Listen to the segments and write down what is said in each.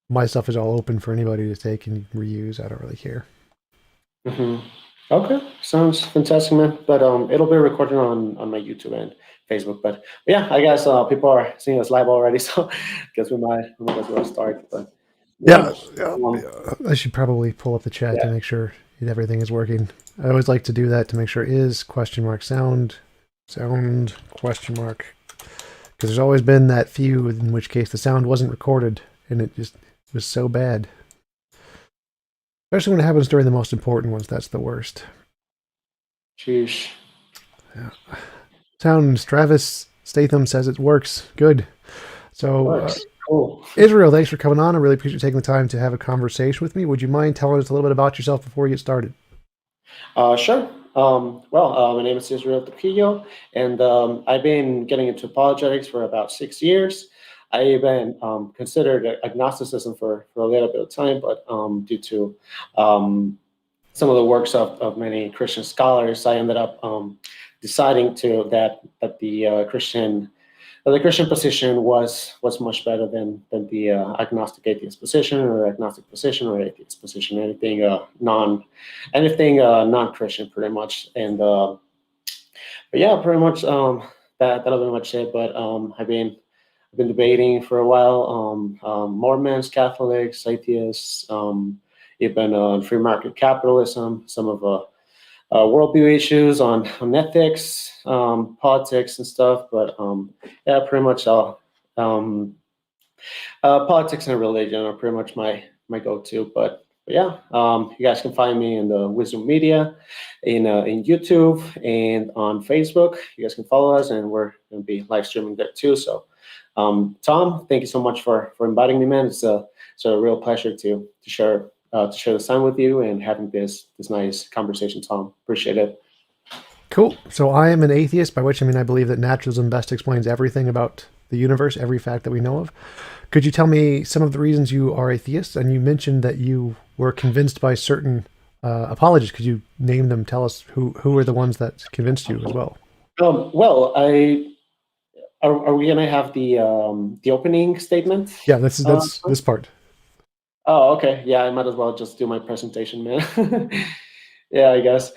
my stuff is all open for anybody to take and reuse. I don't really care. Hmm. Okay, sounds fantastic, man. But it'll be recorded on my YouTube and Facebook. But yeah, I guess people are seeing us live already, so I guess we might as well start. But yeah, Yeah, yeah, um, yeah. I should probably pull up the chat to yeah, make sure everything is working. I always like to do that to make sure is question mark sound question mark, because there's always been that few in which case the sound wasn't recorded and it just was so bad. Especially when it happens during the most important ones, that's the worst. sheesh, Yeah. Sounds Travis Statham says it works. Good. So, works. Cool. Israel, thanks for coming on. I really appreciate you taking the time to have a conversation with me. Would you mind telling us a little bit about yourself before we get started? Sure. My name is Israel Trujillo, and I've been getting into apologetics for about 6 years. I've been considered agnosticism for a little bit of time, but due to some of the works of many Christian scholars, I ended up deciding to that the Christian position was much better than the agnostic atheist position or agnostic position or atheist position, anything non Christian pretty much. And but yeah, pretty much that'll be much it. But I've been debating for a while. Mormons, Catholics, atheists, even free market capitalism, some of worldview issues on ethics, politics, and stuff. But yeah, pretty much all. Um, Politics and religion are pretty much my go-to. But yeah, you guys can find me in the Wisdom Media, in YouTube and on Facebook. You guys can follow us, and we're going to be live streaming there too. So, Tom, thank you so much for inviting me, man. It's a real pleasure to share this time with you and having this nice conversation, Tom. Appreciate it. Cool. So I am an atheist, by which I mean I believe that naturalism best explains everything about the universe, every fact that we know of. Could you tell me some of the reasons you are atheist? And you mentioned that you were convinced by certain apologists. Could you name them? Tell us who were the ones that convinced you as well. Well, are we gonna have the opening statement? Yeah, that's this part. Oh, okay. Yeah, I might as well just do my presentation, man. Yeah, I guess.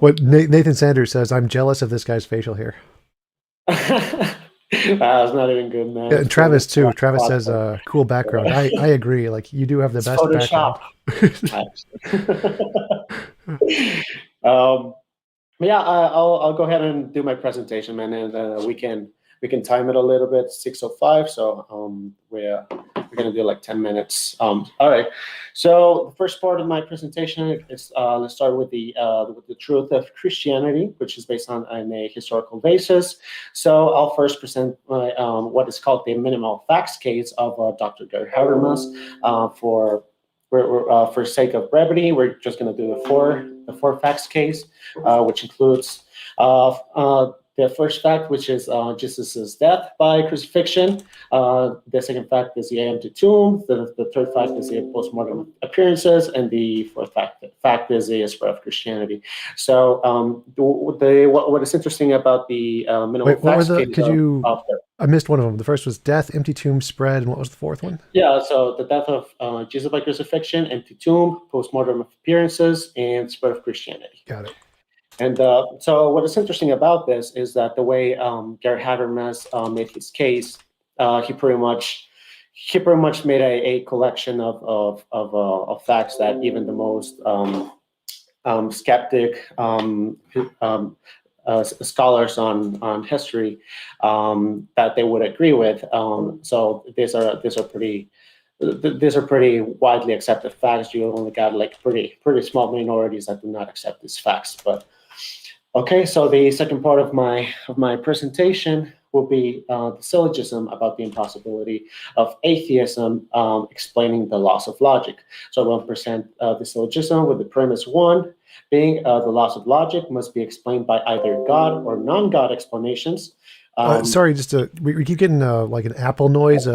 What Nathan Sanders says, I'm jealous of this guy's facial hair. It's not even good, Yeah, man. and It's pretty much Travis too. Travis says, cool background. I agree. Like you do have the it's best background. Photoshop, actually. um, Yeah, I'll go ahead and do my presentation, man, and we can time it a little bit, 6:05. So we're gonna do like 10 minutes. All right. So the first part of my presentation is let's start with the truth of Christianity, which is based on a historical basis. So I'll first present what is called the minimal facts case of Dr. Gary Habermas for sake of brevity, we're just going to do the four facts case, which includes the first fact, which is Jesus' death by crucifixion. The second fact is the empty tomb. The third fact is the postmortem appearances, and the fourth fact is the spread of Christianity. So what is interesting about the minimal Wait, what were facts the? case Could you? of I missed one of them. The first was death, empty tomb, spread, and what was the fourth one? Yeah, so the death of Jesus by crucifixion, empty tomb, postmortem appearances, and spread of Christianity. Got it. And so, what is interesting about this is that the way Gary Habermas made his case, he pretty much made a collection of facts that even the most skeptic scholars on history that they would agree with. So these are pretty widely accepted facts. You only got like pretty small minorities that do not accept these facts. But okay, so the second part of my presentation will be the syllogism about the impossibility of atheism, explaining the laws of logic. So I will present the syllogism with the premise one being the laws of logic must be explained by either God or non-God explanations. Um, Sorry, just we keep getting like an Apple noise,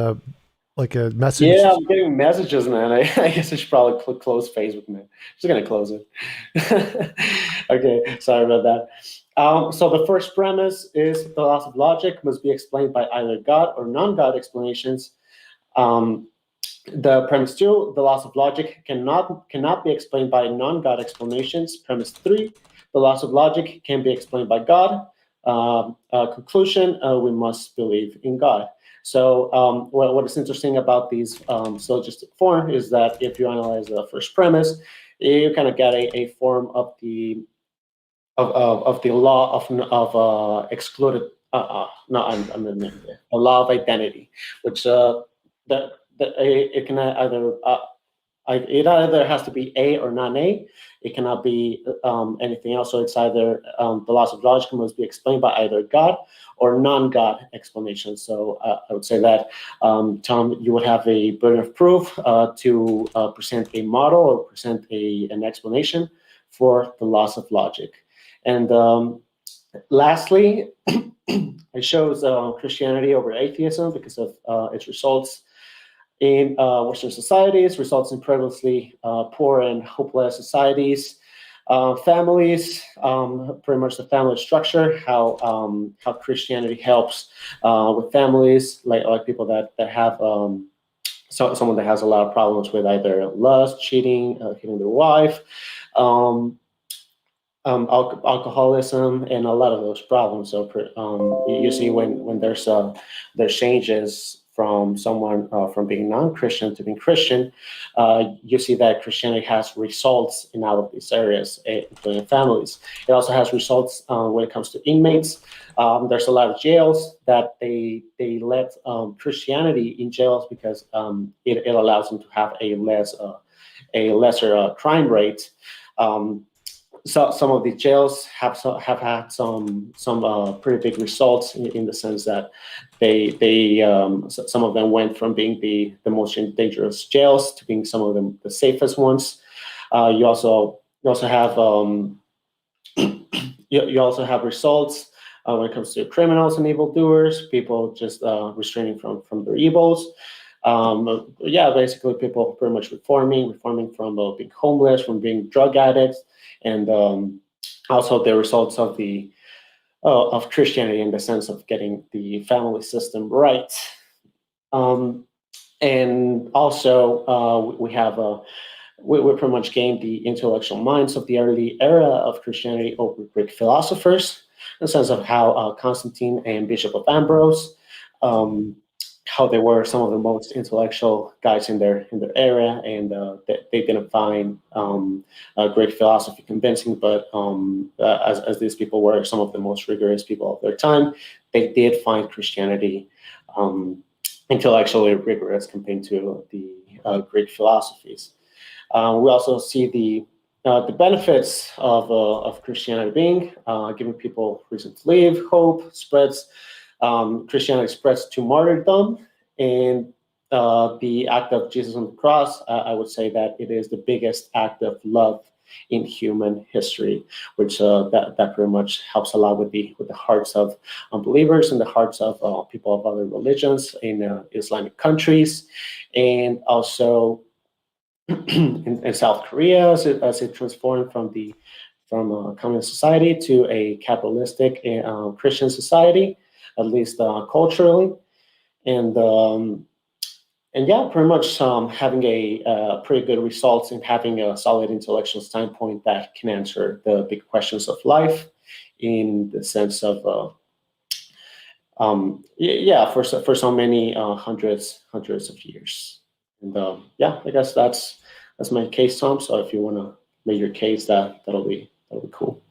like a yeah, message. I'm getting messages, man. I guess I should probably close Facebook, man. Just gonna close it. Okay, sorry about that. So the first premise is the laws of logic must be explained by either God or non-God explanations. Um, The premise two, the laws of logic cannot be explained by non-God explanations. Premise three, the laws of logic can be explained by God. Conclusion, we must believe in God. So what is interesting about these syllogistic form is that if you analyze the first premise, you kind of get a form of the law of excluded. No, I'm a law of identity, which it can either it either has to be A or non-A. It cannot be anything else. So it's either the laws of logic must be explained by either God or non-God explanation. So I would say that, Tom, you would have a burden of proof to present a model or present an explanation for the laws of logic. And lastly, I chose Christianity over atheism because of its results in Western societies, results in previously poor and hopeless societies, families, pretty much the family structure, how Christianity helps with families, like people that have someone that has a lot of problems with either lust, cheating, hitting their wife, alcoholism, and a lot of those problems. So you see when there's changes from someone from being non-Christian to being Christian, you see that Christianity has results in all of these areas, including families. It also has results when it comes to inmates. There's a lot of jails that they let Christianity in jails because it allows them to have a lesser crime rate. So some of the jails have had some pretty big results in the sense that some of them went from being the most dangerous jails to being some of them the safest ones. You also have you also have results when it comes to criminals and evildoers, people just restraining from their evils. Basically people pretty much reforming from being homeless, from being drug addicts, and also the results of Christianity in the sense of getting the family system right. And also we pretty much gained the intellectual minds of the early era of Christianity over Greek philosophers, in the sense of how Constantine and Bishop of Ambrose, how they were some of the most intellectual guys in their area, and they didn't find Greek philosophy convincing. But as these people were some of the most rigorous people of their time, they did find Christianity intellectually rigorous compared to the Greek philosophies. We also see the benefits of Christianity being giving people reason to live, hope, spreads. Christianity spreads to martyrdom, and the act of Jesus on the cross, I would say that it is the biggest act of love in human history, which that pretty much helps a lot with the hearts of unbelievers and the hearts of people of other religions in Islamic countries, and also in South Korea as it transformed from a communist society to a capitalistic Christian society, at least culturally, and yeah, pretty much having a pretty good results in having a solid intellectual standpoint that can answer the big questions of life, in the sense of for so many hundreds of years. And I guess that's my case, Tom. So if you want to make your case, that'll be cool.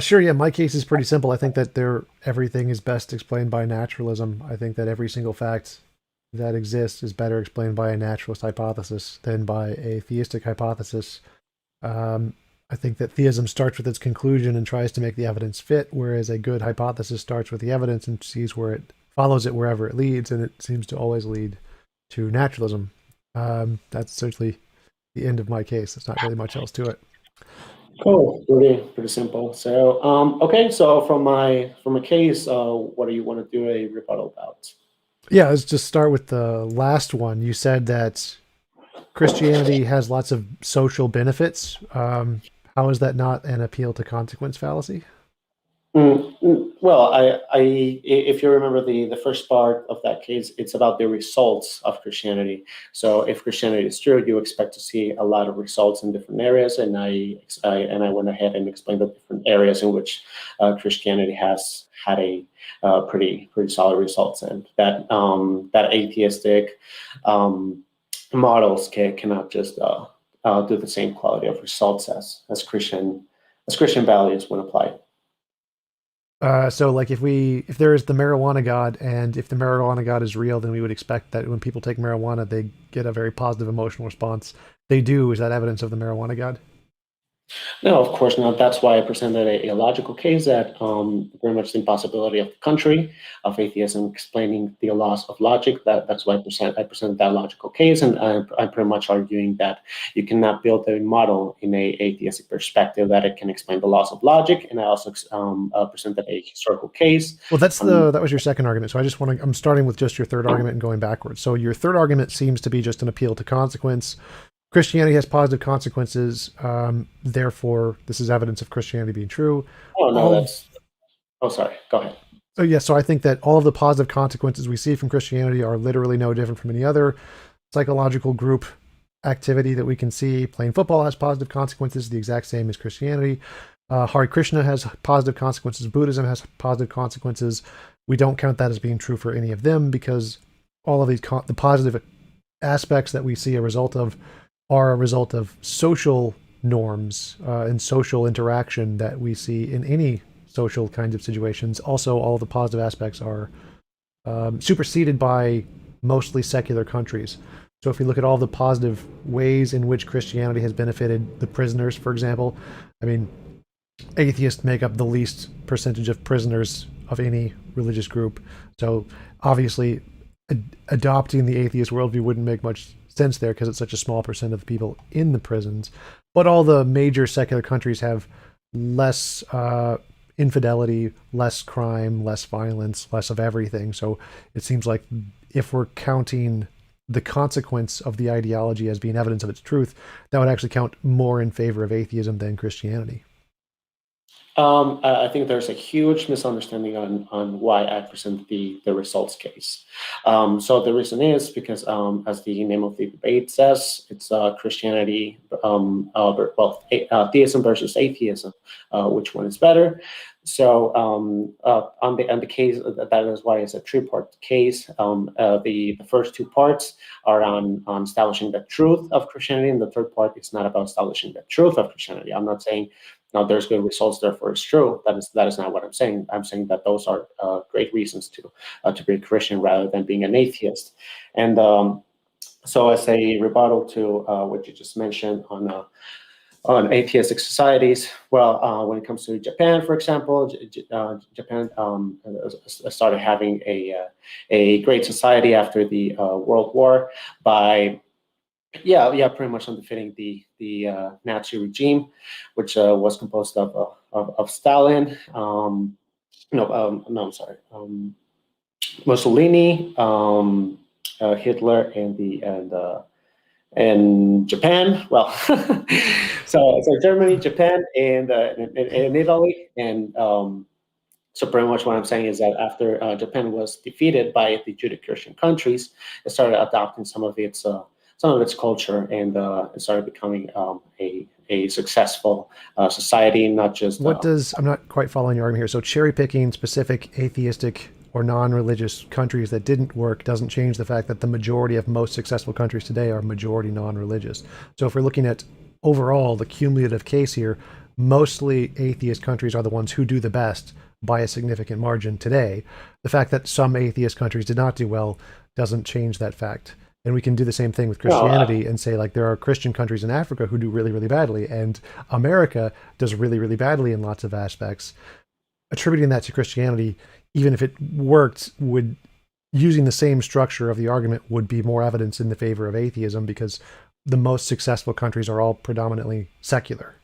Sure, yeah, my case is pretty simple. I think that everything is best explained by naturalism. I think that every single fact that exists is better explained by a naturalist hypothesis than by a theistic hypothesis. I think that theism starts with its conclusion and tries to make the evidence fit, whereas a good hypothesis starts with the evidence and sees where it follows it wherever it leads, and it seems to always lead to naturalism. That's essentially the end of my case. There's not really much else to it. Cool, pretty simple. So okay, so from my case, what do you want to do a rebuttal about? Yeah, let's just start with the last one. You said that Christianity has lots of social benefits. How is that not an appeal to consequence fallacy? Well, if you remember the first part of that case, it's about the results of Christianity. So, if Christianity is true, you expect to see a lot of results in different areas, and I went ahead and explained the different areas in which Christianity has had a pretty solid results, and that atheistic um, models cannot just do the same quality of results as Christian values when applied. So like if there is the marijuana god, and if the marijuana god is real, then we would expect that when people take marijuana, they get a very positive emotional response. They do. Is that evidence of the marijuana god? No, of course not. That's why I presented a logical case that very much the impossibility of the country of atheism explaining the laws of logic. That's why I present that logical case, and I'm pretty much arguing that you cannot build a model in a atheistic perspective that it can explain the laws of logic. And I also presented a historical case. Well, Um, that was your second argument. So I just want to. I'm starting with just your third argument and going backwards. So your third argument seems to be just an appeal to consequence. Christianity has positive consequences. Therefore, this is evidence of Christianity being true. oh no, All that's. Oh, sorry. Go ahead. So yeah, so I think that all of the positive consequences we see from Christianity are literally no different from any other psychological group activity that we can see. Playing football has positive consequences, the exact same as Christianity. Hare Krishna has positive consequences. Buddhism has positive consequences. We don't count that as being true for any of them because all of the positive aspects that we see a result of are a result of social norms and social interaction that we see in any social kinds of situations. Also, all the positive aspects are superseded by mostly secular countries. So if you look at all the positive ways in which Christianity has benefited the prisoners, for example, I mean, atheists make up the least percentage of prisoners of any religious group. So obviously, adopting the atheist worldview wouldn't make much sense there because it's such a small percent of the people in the prisons. But all the major secular countries have less infidelity, less crime, less violence, less of everything. So it seems like if we're counting the consequence of the ideology as being evidence of its truth, that would actually count more in favor of atheism than Christianity. I think there's a huge misunderstanding on why I present the results case. So the reason is because, as the name of the debate says, it's Christianity, theism versus atheism. Which one is better? So on the case, that is why it's a three-part case. The first two parts are on establishing the truth of Christianity, and the third part is not about establishing the truth of Christianity. I'm not saying now there's good results, therefore it's true. That is not what I'm saying. I'm saying that those are great reasons to be a Christian rather than being an atheist. And so, as a rebuttal to what you just mentioned on atheistic societies, well, when it comes to Japan, for example, Japan started having a great society after the World War by pretty much undefeating the Nazi regime, which was composed of Stalin. No, I'm sorry, Mussolini, Hitler, and Japan. Well, so Germany, Japan, and Italy, and so pretty much what I'm saying is that after Japan was defeated by the Judeo-Christian countries, it started adopting some of its culture, and it started becoming a successful society, not just. I'm not quite following your argument here. So cherry picking specific atheistic or non-religious countries that didn't work doesn't change the fact that the majority of most successful countries today are majority non-religious. So if we're looking at overall the cumulative case here, mostly atheist countries are the ones who do the best by a significant margin today. The fact that some atheist countries did not do well doesn't change that fact. And we can do the same thing with No, Christianity and say, like, there are Christian countries in Africa who do really, really badly, and America does really, really badly in lots of aspects. Attributing that to Christianity, even if it worked, would, using the same structure of the argument, would be more evidence in the favor of atheism because the most successful countries are all predominantly secular.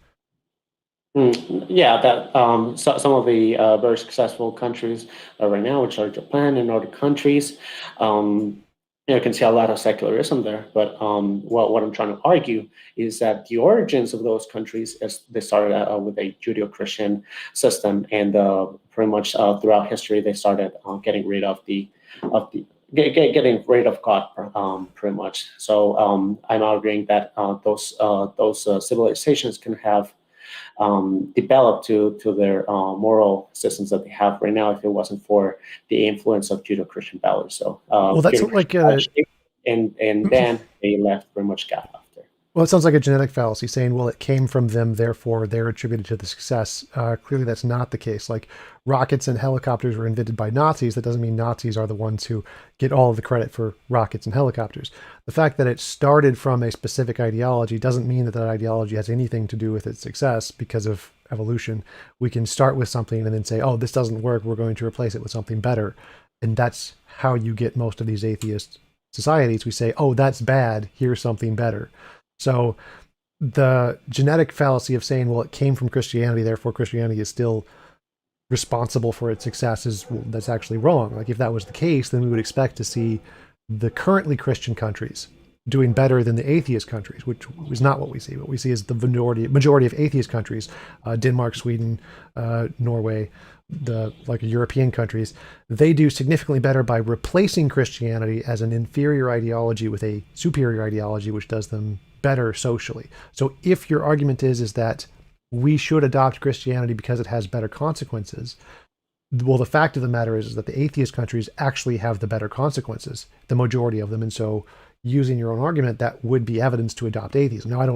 yeah, that some of the very successful countries right now, which are Japan and other countries. Um, you can see a lot of secularism there. But what I'm trying to argue is that the origins of those countries is they started with a Judeo-Christian system, and pretty much throughout history they started getting rid of the getting rid of God, pretty much. So I'm arguing that those civilizations can have developed to their moral systems that they have right now if it wasn't for the influence of Judeo-Christian values. So Well, that's Judeo-Christian like values, and then they left pretty much God after. well, it sounds like a genetic fallacy saying, well, it came from them, therefore they're attributed to the success. Clearly, that's not the case. Like rockets and helicopters were invented by Nazis. That doesn't mean Nazis are the ones who get all of the credit for rockets and helicopters. The fact that it started from a specific ideology doesn't mean that that ideology has anything to do with its success because of evolution. We can start with something and then say, oh, this doesn't work. We're going to replace it with something better. And that's how you get most of these atheist societies. We say, oh, that's bad. Here's something better. So the genetic fallacy of saying, well, it came from Christianity, therefore Christianity is still responsible for its success is well, that's actually wrong. Like if that was the case, then we would expect to see the currently Christian countries doing better than the atheist countries, which is not what we see. What we see is the majority of atheist countries, Denmark, Sweden, Norway, the like European countries, they do significantly better by replacing Christianity as an inferior ideology with a superior ideology, which does them better socially. So if your argument is that we should adopt Christianity because it has better consequences, well, the fact of the matter is that the atheist countries actually have the better consequences, the majority of them. And so using your own argument, that would be evidence to adopt atheism. Now, I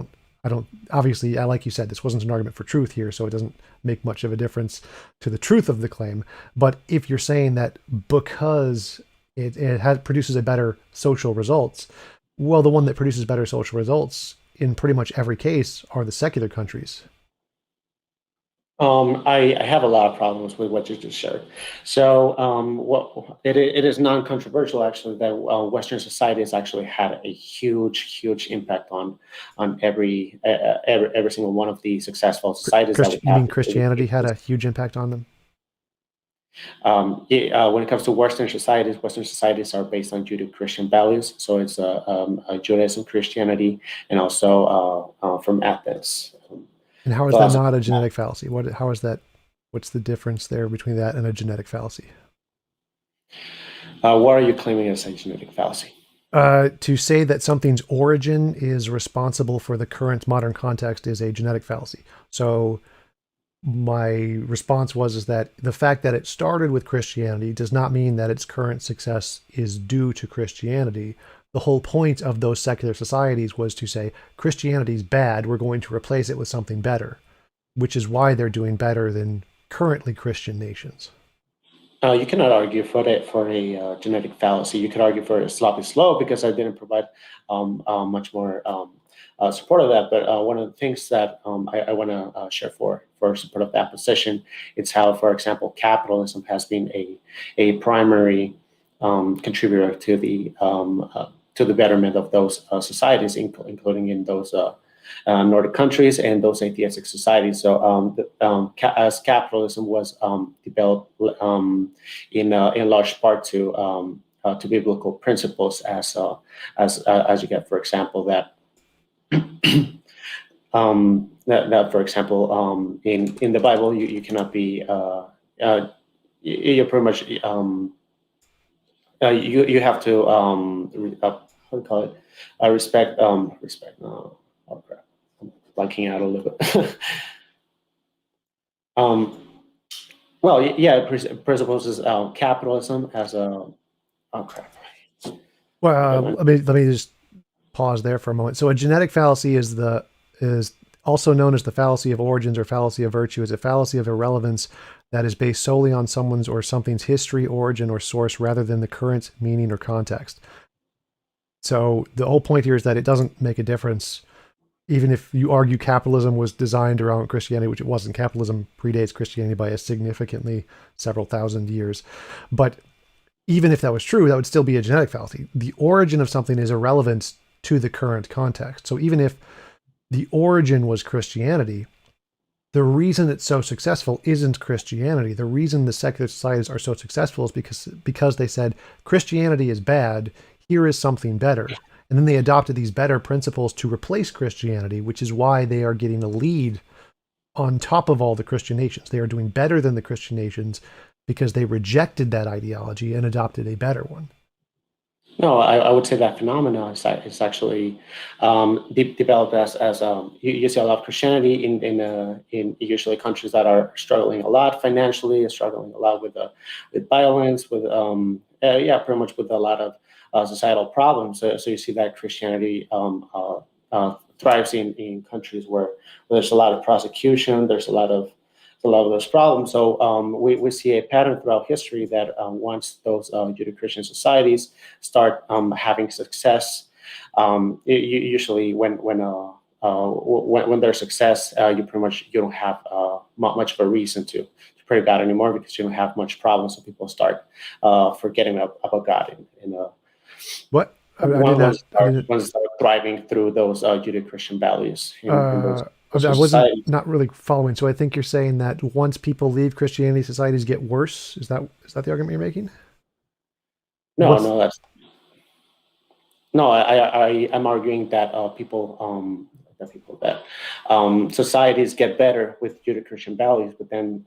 don't, obviously, like you said, this wasn't an argument for truth here, so it doesn't make much of a difference to the truth of the claim. But if you're saying that because it produces a better social results, well, the one that produces better social results in pretty much every case are the secular countries. I have a lot of problems with what you just shared. So, it is non-controversial actually that Western society has actually had a huge impact on every single one of the successful societies that we You mean have. Christianity had a huge impact on them? When it comes to Western societies are based on Judeo-Christian values. So it's Judaism, Christianity, and also from Athens. And how is that Philosophy. not a genetic fallacy? How is that? What's the difference there between that and a genetic fallacy? What are you claiming as a genetic fallacy? To say that something's origin is responsible for the current modern context is a genetic fallacy. So my response was that the fact that it started with Christianity does not mean that its current success is due to Christianity. The whole point of those secular societies was to say Christianity's bad, we're going to replace it with something better, which is why they're doing better than currently Christian nations. You cannot argue for a genetic fallacy. You could argue for a sloppy slope because I didn't provide much more support of that. But one of the things that I want to share for support of that position, it's how, for example, capitalism has been a primary contributor to the betterment of those societies, including in those Nordic countries and those atheistic societies. So, as capitalism was developed in large part to biblical principles, as you get, for example, that for example, in the Bible, you cannot be you're pretty much you have to how do you call it? Respect. Oh crap, I'm blanking out a little bit. um, well, yeah, it presupposes capitalism as a oh crap. Well, let me just pause there for a moment. So a genetic fallacy is also known as the fallacy of origins or fallacy of virtue. Is a fallacy of irrelevance that is based solely on someone's or something's history, origin, or source rather than the current meaning or context. So the whole point here is that it doesn't make a difference. Even if you argue capitalism was designed around Christianity, which it wasn't, capitalism predates Christianity by a significantly several thousand years. But even if that was true, that would still be a genetic fallacy. The origin of something is irrelevant to the current context. So even if the origin was Christianity, the reason it's so successful isn't Christianity. The reason the secular societies are so successful is because they said Christianity is bad. here is something better. And then they adopted these better principles to replace Christianity, which is why they are getting a lead on top of all the Christian nations. They are doing better than the Christian nations because they rejected that ideology and adopted a better one. No, I would say that phenomenon is actually developed as you see a lot of Christianity in usually countries that are struggling a lot financially, struggling a lot with violence, with yeah, pretty much with a lot of societal problems. So you see that Christianity thrives in countries where there's a lot of prosecution, there's a lot of those problems. So we see a pattern throughout history that once those Judeo-Christian societies start having success, usually when there's success, you don't have much of a reason to pray God anymore because you don't have much problems. So people start forgetting about God What? I did not. I didn't. once they start thriving through those Judeo-Christian values in those I wasn't societies. not really following. So I think you're saying that once people leave Christianity, societies get worse. Is that the argument you're making? No, What's no, that's no. I'm arguing that that societies get better with Judeo-Christian values, but then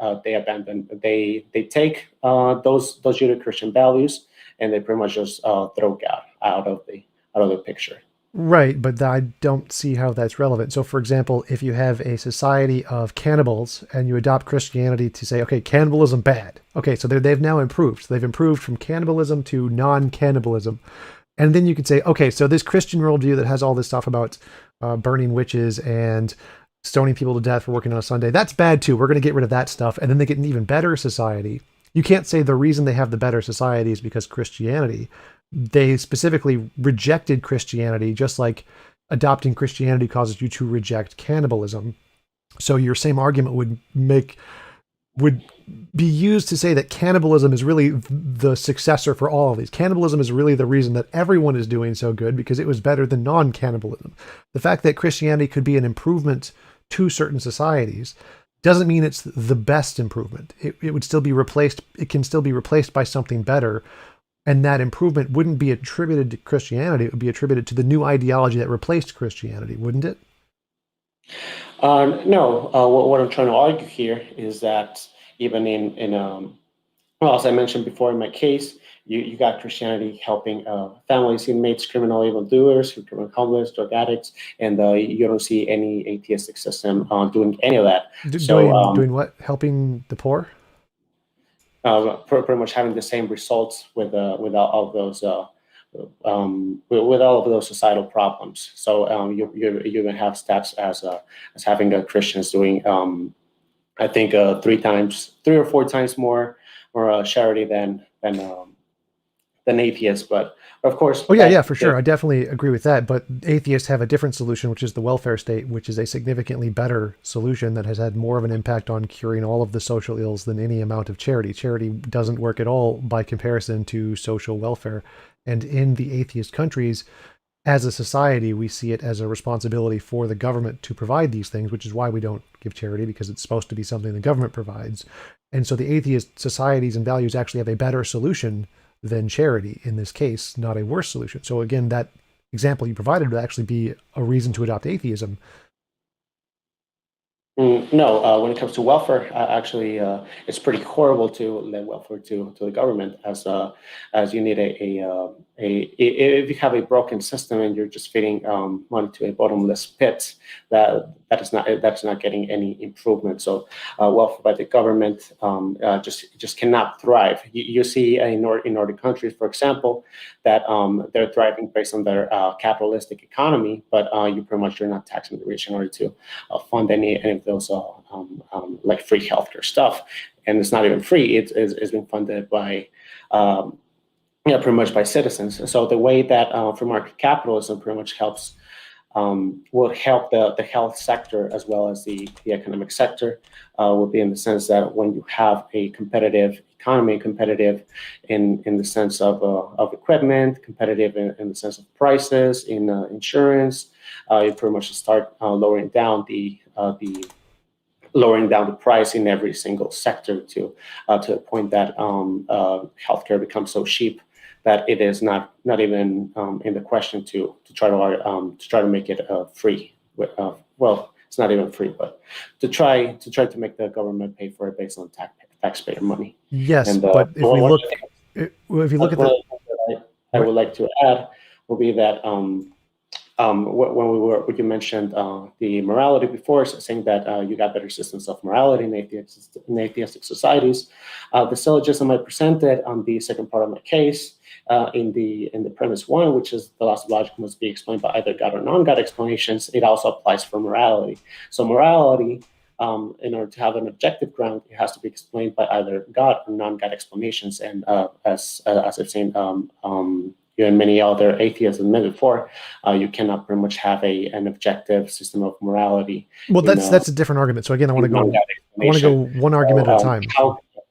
they take those Judeo-Christian values and they pretty much just throw God out of the picture. right? But I don't see how that's relevant. So, for example, if you have a society of cannibals and you adopt Christianity to say, okay, cannibalism bad. Okay, so they've now improved. So they've improved from cannibalism to non-cannibalism. And then you could say, okay, so this Christian worldview that has all this stuff about burning witches and stoning people to death for working on a Sunday, that's bad too. We're going to get rid of that stuff. And then they get an even better society. You can't say the reason they have the better society is because Christianity. They specifically rejected Christianity, just like adopting Christianity causes you to reject cannibalism. So your same argument would be used to say that cannibalism is really the successor for all of these. Cannibalism is really the reason that everyone is doing so good because it was better than non-cannibalism. The fact that Christianity could be an improvement to certain societies doesn't mean it's the best improvement. It would still be replaced. It can still be replaced by something better. And that improvement wouldn't be attributed to Christianity. It would be attributed to the new ideology that replaced Christianity, wouldn't it? No, what I'm trying to argue here is that even in well, as I mentioned before in my case, you got Christianity helping families, inmates, criminal evildoers, criminal homeless, drug addicts, and you don't see any atheistic system doing any of that. So Doing what? Helping the poor? pretty much having the same results with all of those with all of those societal problems. So you're gonna have stats as having Christians doing I think three or four times more charity than atheists. But of course, Oh yeah, yeah, for sure. I definitely agree with that. But atheists have a different solution, which is the welfare state, which is a significantly better solution that has had more of an impact on curing all of the social ills than any amount of charity. Charity doesn't work at all by comparison to social welfare. And in the atheist countries, as a society, we see it as a responsibility for the government to provide these things, which is why we don't give charity, because it's supposed to be something the government provides. And so the atheist societies and values actually have a better solution than charity in this case, not a worse solution. So again, that example you provided would actually be a reason to adopt atheism. No, when it comes to welfare, actually, it's pretty horrible to lend welfare to the government, as you need if you have a broken system and you're just feeding money to a bottomless pit, that is not getting any improvement. So welfare by the government just cannot thrive. You see in Nordic countries, for example, that they're thriving based on their capitalistic economy, but you pretty much you're not taxing the rich in order to fund any of those like free healthcare stuff, and it's not even free. It's been funded by yeah, pretty much by citizens. So the way that free market capitalism pretty much helps will help the health sector as well as the economic sector would be in the sense that when you have a competitive economy, competitive in the sense of equipment, competitive in the sense of prices, in insurance, you pretty much start lowering down the price in every single sector to the point that healthcare becomes so cheap that it is not even in the question to try to make it free. Well, it's not even free, but to make the government pay for it based on taxpayer money. Yes, And but if we one look, if you look at one of the, the things that I would like to add will be that when you mentioned the morality before, saying that you got better systems of morality in atheistic societies, the syllogism I presented on the second part of my case in the premise one, which is the loss of logic must be explained by either God or non-God explanations, it also applies for morality. So morality, in order to have an objective ground, it has to be explained by either God or non-God explanations. And as I've seen you and many other atheists admitted before, you cannot pretty much have an objective system of morality. well, in that's a different argument. So again, non-God I want to go explanation. one argument at a time.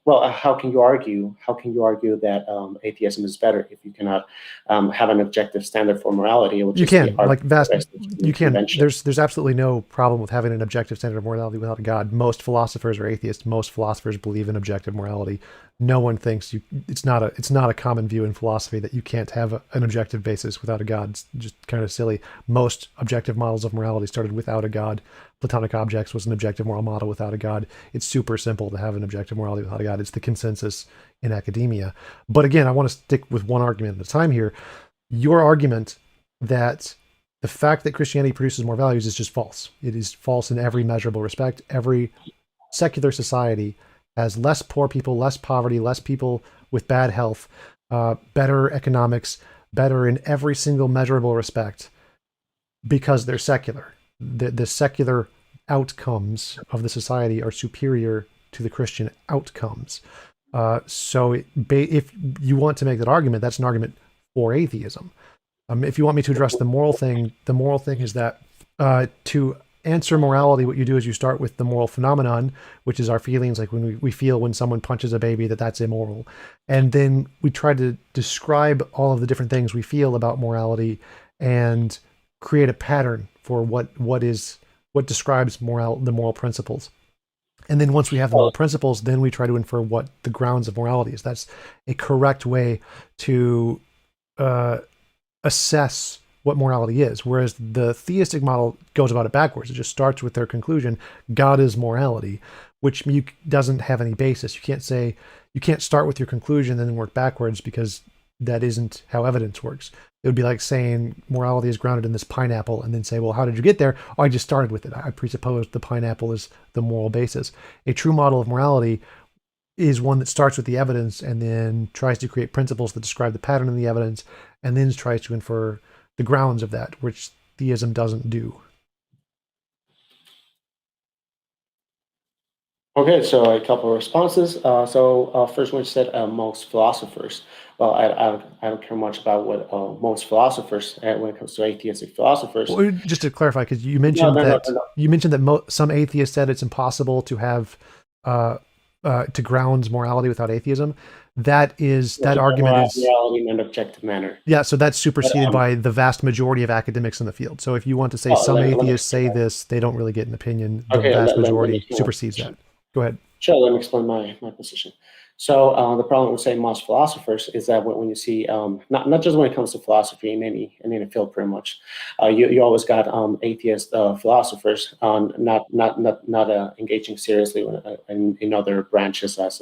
How can you argue? How can you argue that atheism is better if you cannot have an objective standard for morality? Which You is the can, like vast, you can. convention. There's absolutely no problem with having an objective standard of morality without a God. Most philosophers are atheists. Most philosophers believe in objective morality. No one thinks it's not a common view in philosophy that you can't have an objective basis without a God. It's just kind of silly. Most objective models of morality started without a God. Platonic objects was an objective moral model without a God. It's super simple to have an objective morality without a God. It's the consensus in academia. But again, I want to stick with one argument at a time here. Your argument that the fact that Christianity produces more values is just false. It is false in every measurable respect. Every secular society has less poor people, less poverty, less people with bad health, better economics, better in every single measurable respect because they're secular. The secular outcomes of the society are superior to the Christian outcomes. So if you want to make that argument, that's an argument for atheism. If you want me to address the moral thing is that to answer morality, what you do is you start with the moral phenomenon, which is our feelings, like when we feel when someone punches a baby that's immoral. And then we try to describe all of the different things we feel about morality and create a pattern for what describes the moral principles. And then once we have the moral principles, then we try to infer what the grounds of morality is. That's a correct way to assess what morality is. Whereas the theistic model goes about it backwards. It just starts with their conclusion, God is morality, which doesn't have any basis. You can't start with your conclusion and then work backwards because that isn't how evidence works. It would be like saying morality is grounded in this pineapple and then say, well, how did you get there? Oh, I just started with it. I presupposed the pineapple is the moral basis. A true model of morality is one that starts with the evidence and then tries to create principles that describe the pattern in the evidence and then tries to infer the grounds of that, which theism doesn't do. Okay, so a couple of responses. First one said most philosophers. Well, I don't care much about what most philosophers when it comes to atheistic philosophers. Well, just to clarify, because you mentioned that some atheists said it's impossible to have to ground morality without atheism. That argument is morality in an objective manner. Yeah, so that's superseded by the vast majority of academics in the field. So if you want to say some atheists say this, they don't really get an opinion. The vast majority supersedes that. Go ahead. Sure, let me explain my position. So the problem with saying most philosophers is that when you see, not just when it comes to philosophy in any field, pretty much, you always got atheist philosophers not engaging seriously in other branches as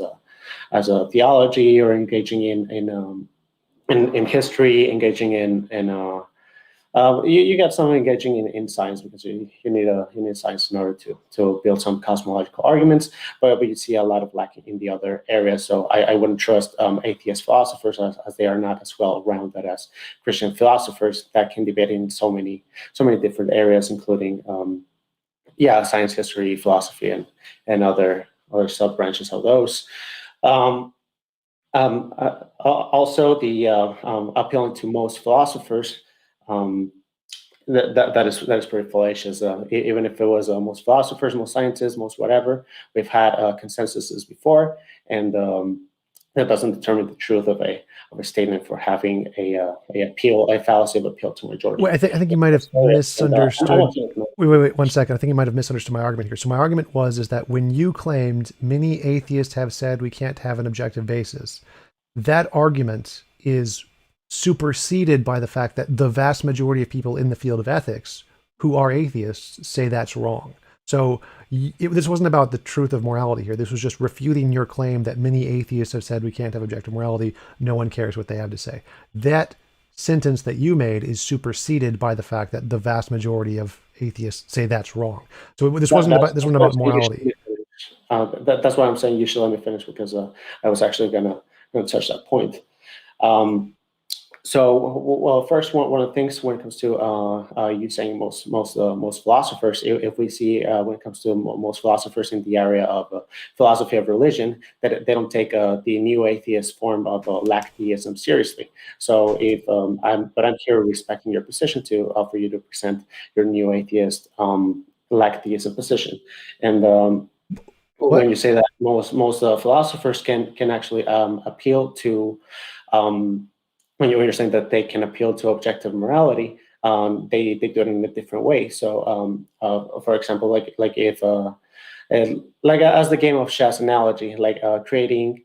a theology or engaging in history, engaging in you got some engaging in science because you need science in order to build some cosmological arguments, but you see a lot of lacking in the other areas. So I wouldn't trust atheist philosophers as they are not as well rounded as Christian philosophers that can debate in so many different areas, including science, history, philosophy, and other sub branches of those. Also, the appealing to most philosophers. That is pretty fallacious. Even if it was most philosophers, most scientists, most whatever, we've had consensuses before, and that doesn't determine the truth of a statement for having a fallacy of appeal to majority. Well, I think you might have misunderstood. Wait, 1 second. I think you might have misunderstood my argument here. So my argument is that when you claimed many atheists have said we can't have an objective basis, that argument is superseded by the fact that the vast majority of people in the field of ethics who are atheists say that's wrong. So this wasn't about the truth of morality here. This was just refuting your claim that many atheists have said we can't have objective morality. No one cares what they have to say. That sentence that you made is superseded by the fact that the vast majority of atheists say that's wrong. So this wasn't about morality. That's why I'm saying you should let me finish, because I was actually gonna touch that point. Well, first, one of the things when it comes to you saying most philosophers, if we see when it comes to most philosophers in the area of philosophy of religion, that they don't take the new atheist form of lack theism seriously. So I'm here respecting your position to for you to present your new atheist lack theism position, and when you say that most philosophers can actually appeal to. When you're saying that they can appeal to objective morality, they do it in a different way. So, for example, like if like as the game of chess analogy, like creating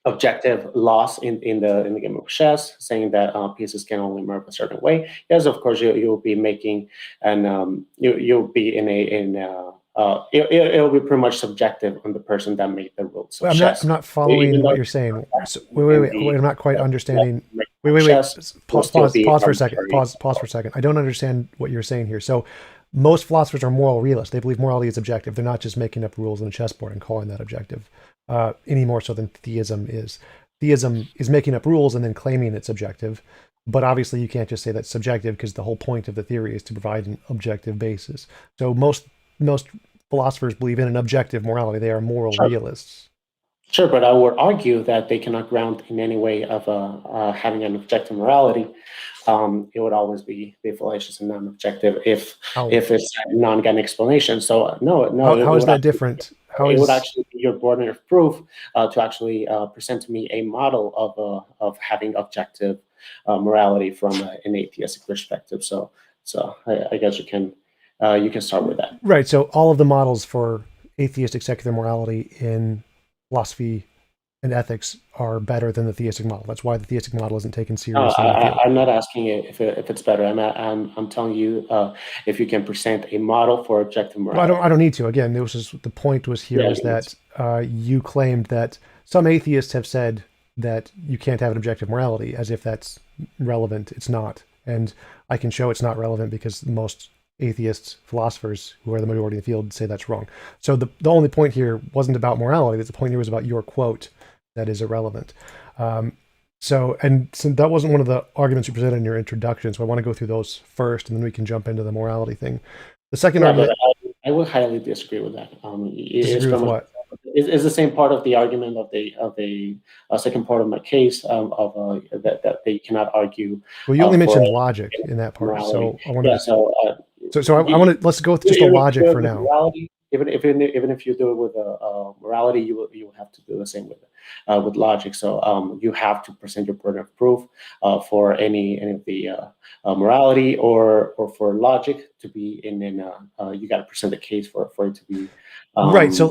objective laws in the game of chess, saying that pieces can only move a certain way. Yes, of course, you'll be making and you'll be it'll be pretty much subjective on the person that made the rules of chess. I'm not following what you're saying. So, wait. I'm not quite understanding. Wait. Pause for a second. Pause for a second. I don't understand what you're saying here. So, most philosophers are moral realists. They believe morality is objective. They're not just making up rules on a chessboard and calling that objective, any more so than theism is. Theism is making up rules and then claiming it's objective. But obviously, you can't just say that's subjective, because the whole point of the theory is to provide an objective basis. So most philosophers believe in an objective morality. They are moral realists. Sure, but I would argue that they cannot ground in any way of having an objective morality. It would always be fallacious and non-objective if it's a non-given explanation. So no. How is that different? It would actually be your burden of proof to actually present to me a model of having objective morality from an atheistic perspective. So I guess you can start with that. Right. So all of the models for atheistic secular morality in philosophy and ethics are better than the theistic model. That's why the theistic model isn't taken seriously. I'm not asking if it's better. I'm telling you if you can present a model for objective morality. Well, I don't need to. Again, the point was here is that you claimed that some atheists have said that you can't have an objective morality, as if that's relevant. It's not. And I can show it's not relevant because most atheists, philosophers, who are the majority in the field, say that's wrong. So the only point here wasn't about morality. The point here was about your quote that is irrelevant. So that wasn't one of the arguments you presented in your introduction. So I want to go through those first, and then we can jump into the morality thing. The second argument, I would highly disagree with that. Disagree with what? It's the same part of the argument of the second part of my case that they cannot argue. Well, you only mentioned logic in that part, morality. So I want to. Yeah, So I want to let's go with just the logic for now. Morality, even if you do it with morality, you will have to do the same with logic. So you have to present your burden of proof for any of the morality or for logic to be in. You got to present the case for it to be. Right. So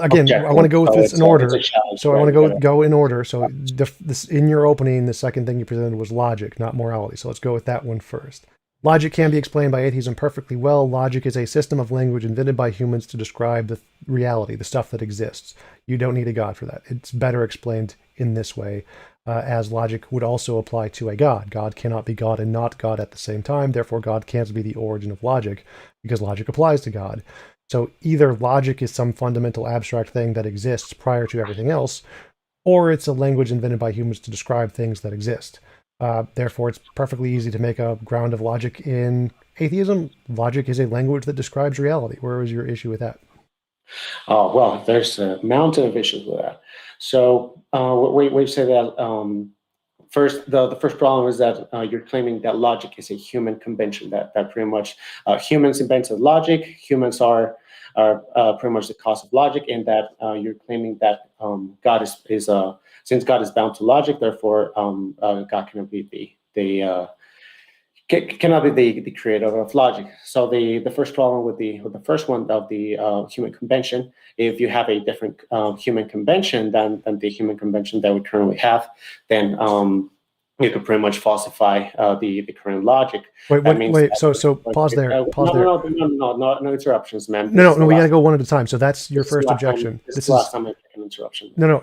again, objective. I want to go with this in order. So I want to go in order. So this in your opening, the second thing you presented was logic, not morality. So let's go with that one first. Logic can be explained by atheism perfectly well. Logic is a system of language invented by humans to describe the reality, the stuff that exists. You don't need a God for that. It's better explained in this way, as logic would also apply to a God. God cannot be God and not God at the same time. Therefore, God can't be the origin of logic, because logic applies to God. So either logic is some fundamental abstract thing that exists prior to everything else, or it's a language invented by humans to describe things that exist. Therefore, it's perfectly easy to make a ground of logic in atheism. Logic is a language that describes reality. Where is your issue with that? Well, there's a mountain of issues with that. So we say that first, the first problem is that you're claiming that logic is a human convention, that pretty much humans invented logic. Humans are pretty much the cause of logic, and that you're claiming that God is since God is bound to logic, therefore God cannot be cannot be the creator of logic. So the first problem with the first one of the human convention, if you have a different human convention than the human convention that we currently have, then you could pretty much falsify the current logic. Wait, That what? means Wait. that So pause there. Pause there. no interruptions, man. No, no, no. We got to go one at a time. So that's your This is the first last time. objection. This is This the last is time I take an interruption. no.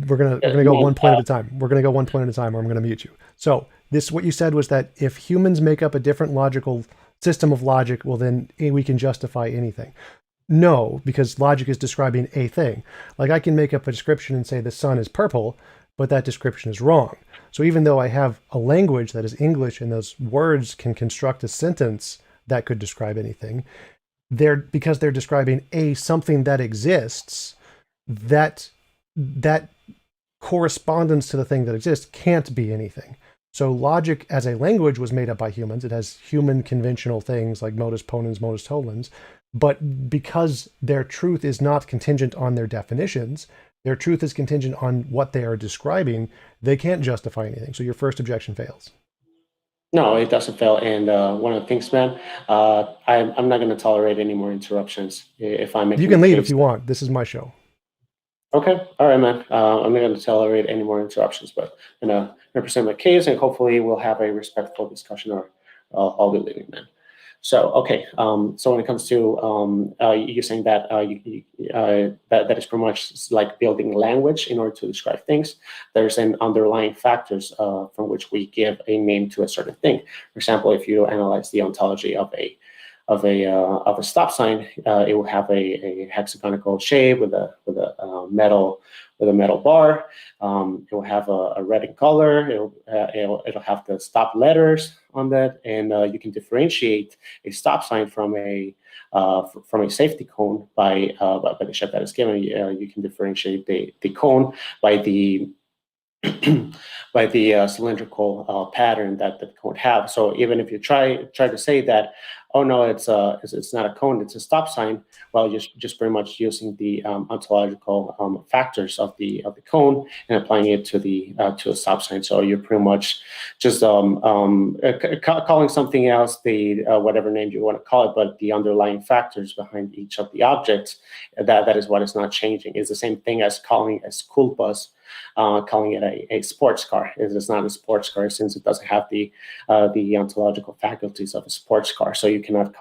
We're gonna go Man, one point at a time. We're gonna go one point at a time, or I'm gonna mute you. So this, what you said was that if humans make up a different logical system of logic, well, then we can justify anything. No, because logic is describing a thing. Like I can make up a description and say the sun is purple, but that description is wrong. So even though I have a language that is English and those words can construct a sentence that could describe anything, because they're describing a something that exists, that correspondence to the thing that exists can't be anything. So logic as a language was made up by humans. It has human conventional things like modus ponens, modus tollens, but because their truth is not contingent on their definitions, their truth is contingent on what they are describing, they can't justify anything. So your first objection fails. No, it doesn't fail. And one of the things, man, I'm not going to tolerate any more interruptions if I'm making You can a leave case. if you want. This is my show. Okay, all right, man. I'm not going to tolerate any more interruptions, but I'm going to represent my case, and hopefully we'll have a respectful discussion, or I'll be leaving, man. So, okay. So when it comes to you saying that that is pretty much like building language in order to describe things, there's an underlying factors from which we give a name to a certain thing. For example, if you analyze the ontology of a stop sign, it will have a hexagonal shape with a metal bar. It will have a red in color. It'll have the stop letters on that, and you can differentiate a stop sign from a safety cone by the shape that is given. You can differentiate the cone by the by the cylindrical pattern that the cone have. So even if you try to say that, oh no, it's not a cone, it's a stop sign, well, you're just pretty much using the ontological factors of the cone and applying it to a stop sign. So you're pretty much just calling something else the whatever name you want to call it, but the underlying factors behind each of the objects, that is what is not changing. It's the same thing as calling a school bus, calling it a sports car. It's not a sports car since it doesn't have the ontological faculties of a sports car. So you cannot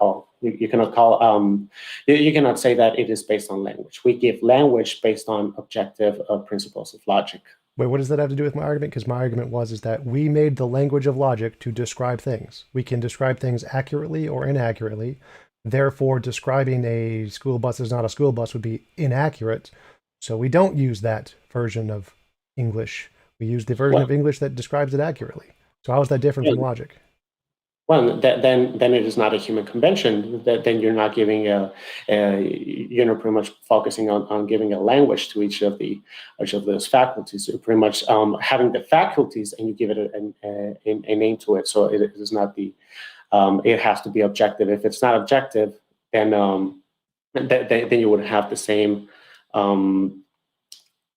say that it is based on language. We give language based on objective principles of logic. Wait, what does that have to do with my argument? Because my argument is that we made the language of logic to describe things. We can describe things accurately or inaccurately. Therefore, describing a school bus is not a school bus would be inaccurate. So we don't use that version of English. We use the version of English that describes it accurately. So how is that different from logic? Well, then it is not a human convention. Then you're not giving you're not pretty much focusing on giving a language to each of those faculties. You're pretty much having the faculties, and you give it a name to it. So it is not it has to be objective. If it's not objective, then you would have the same.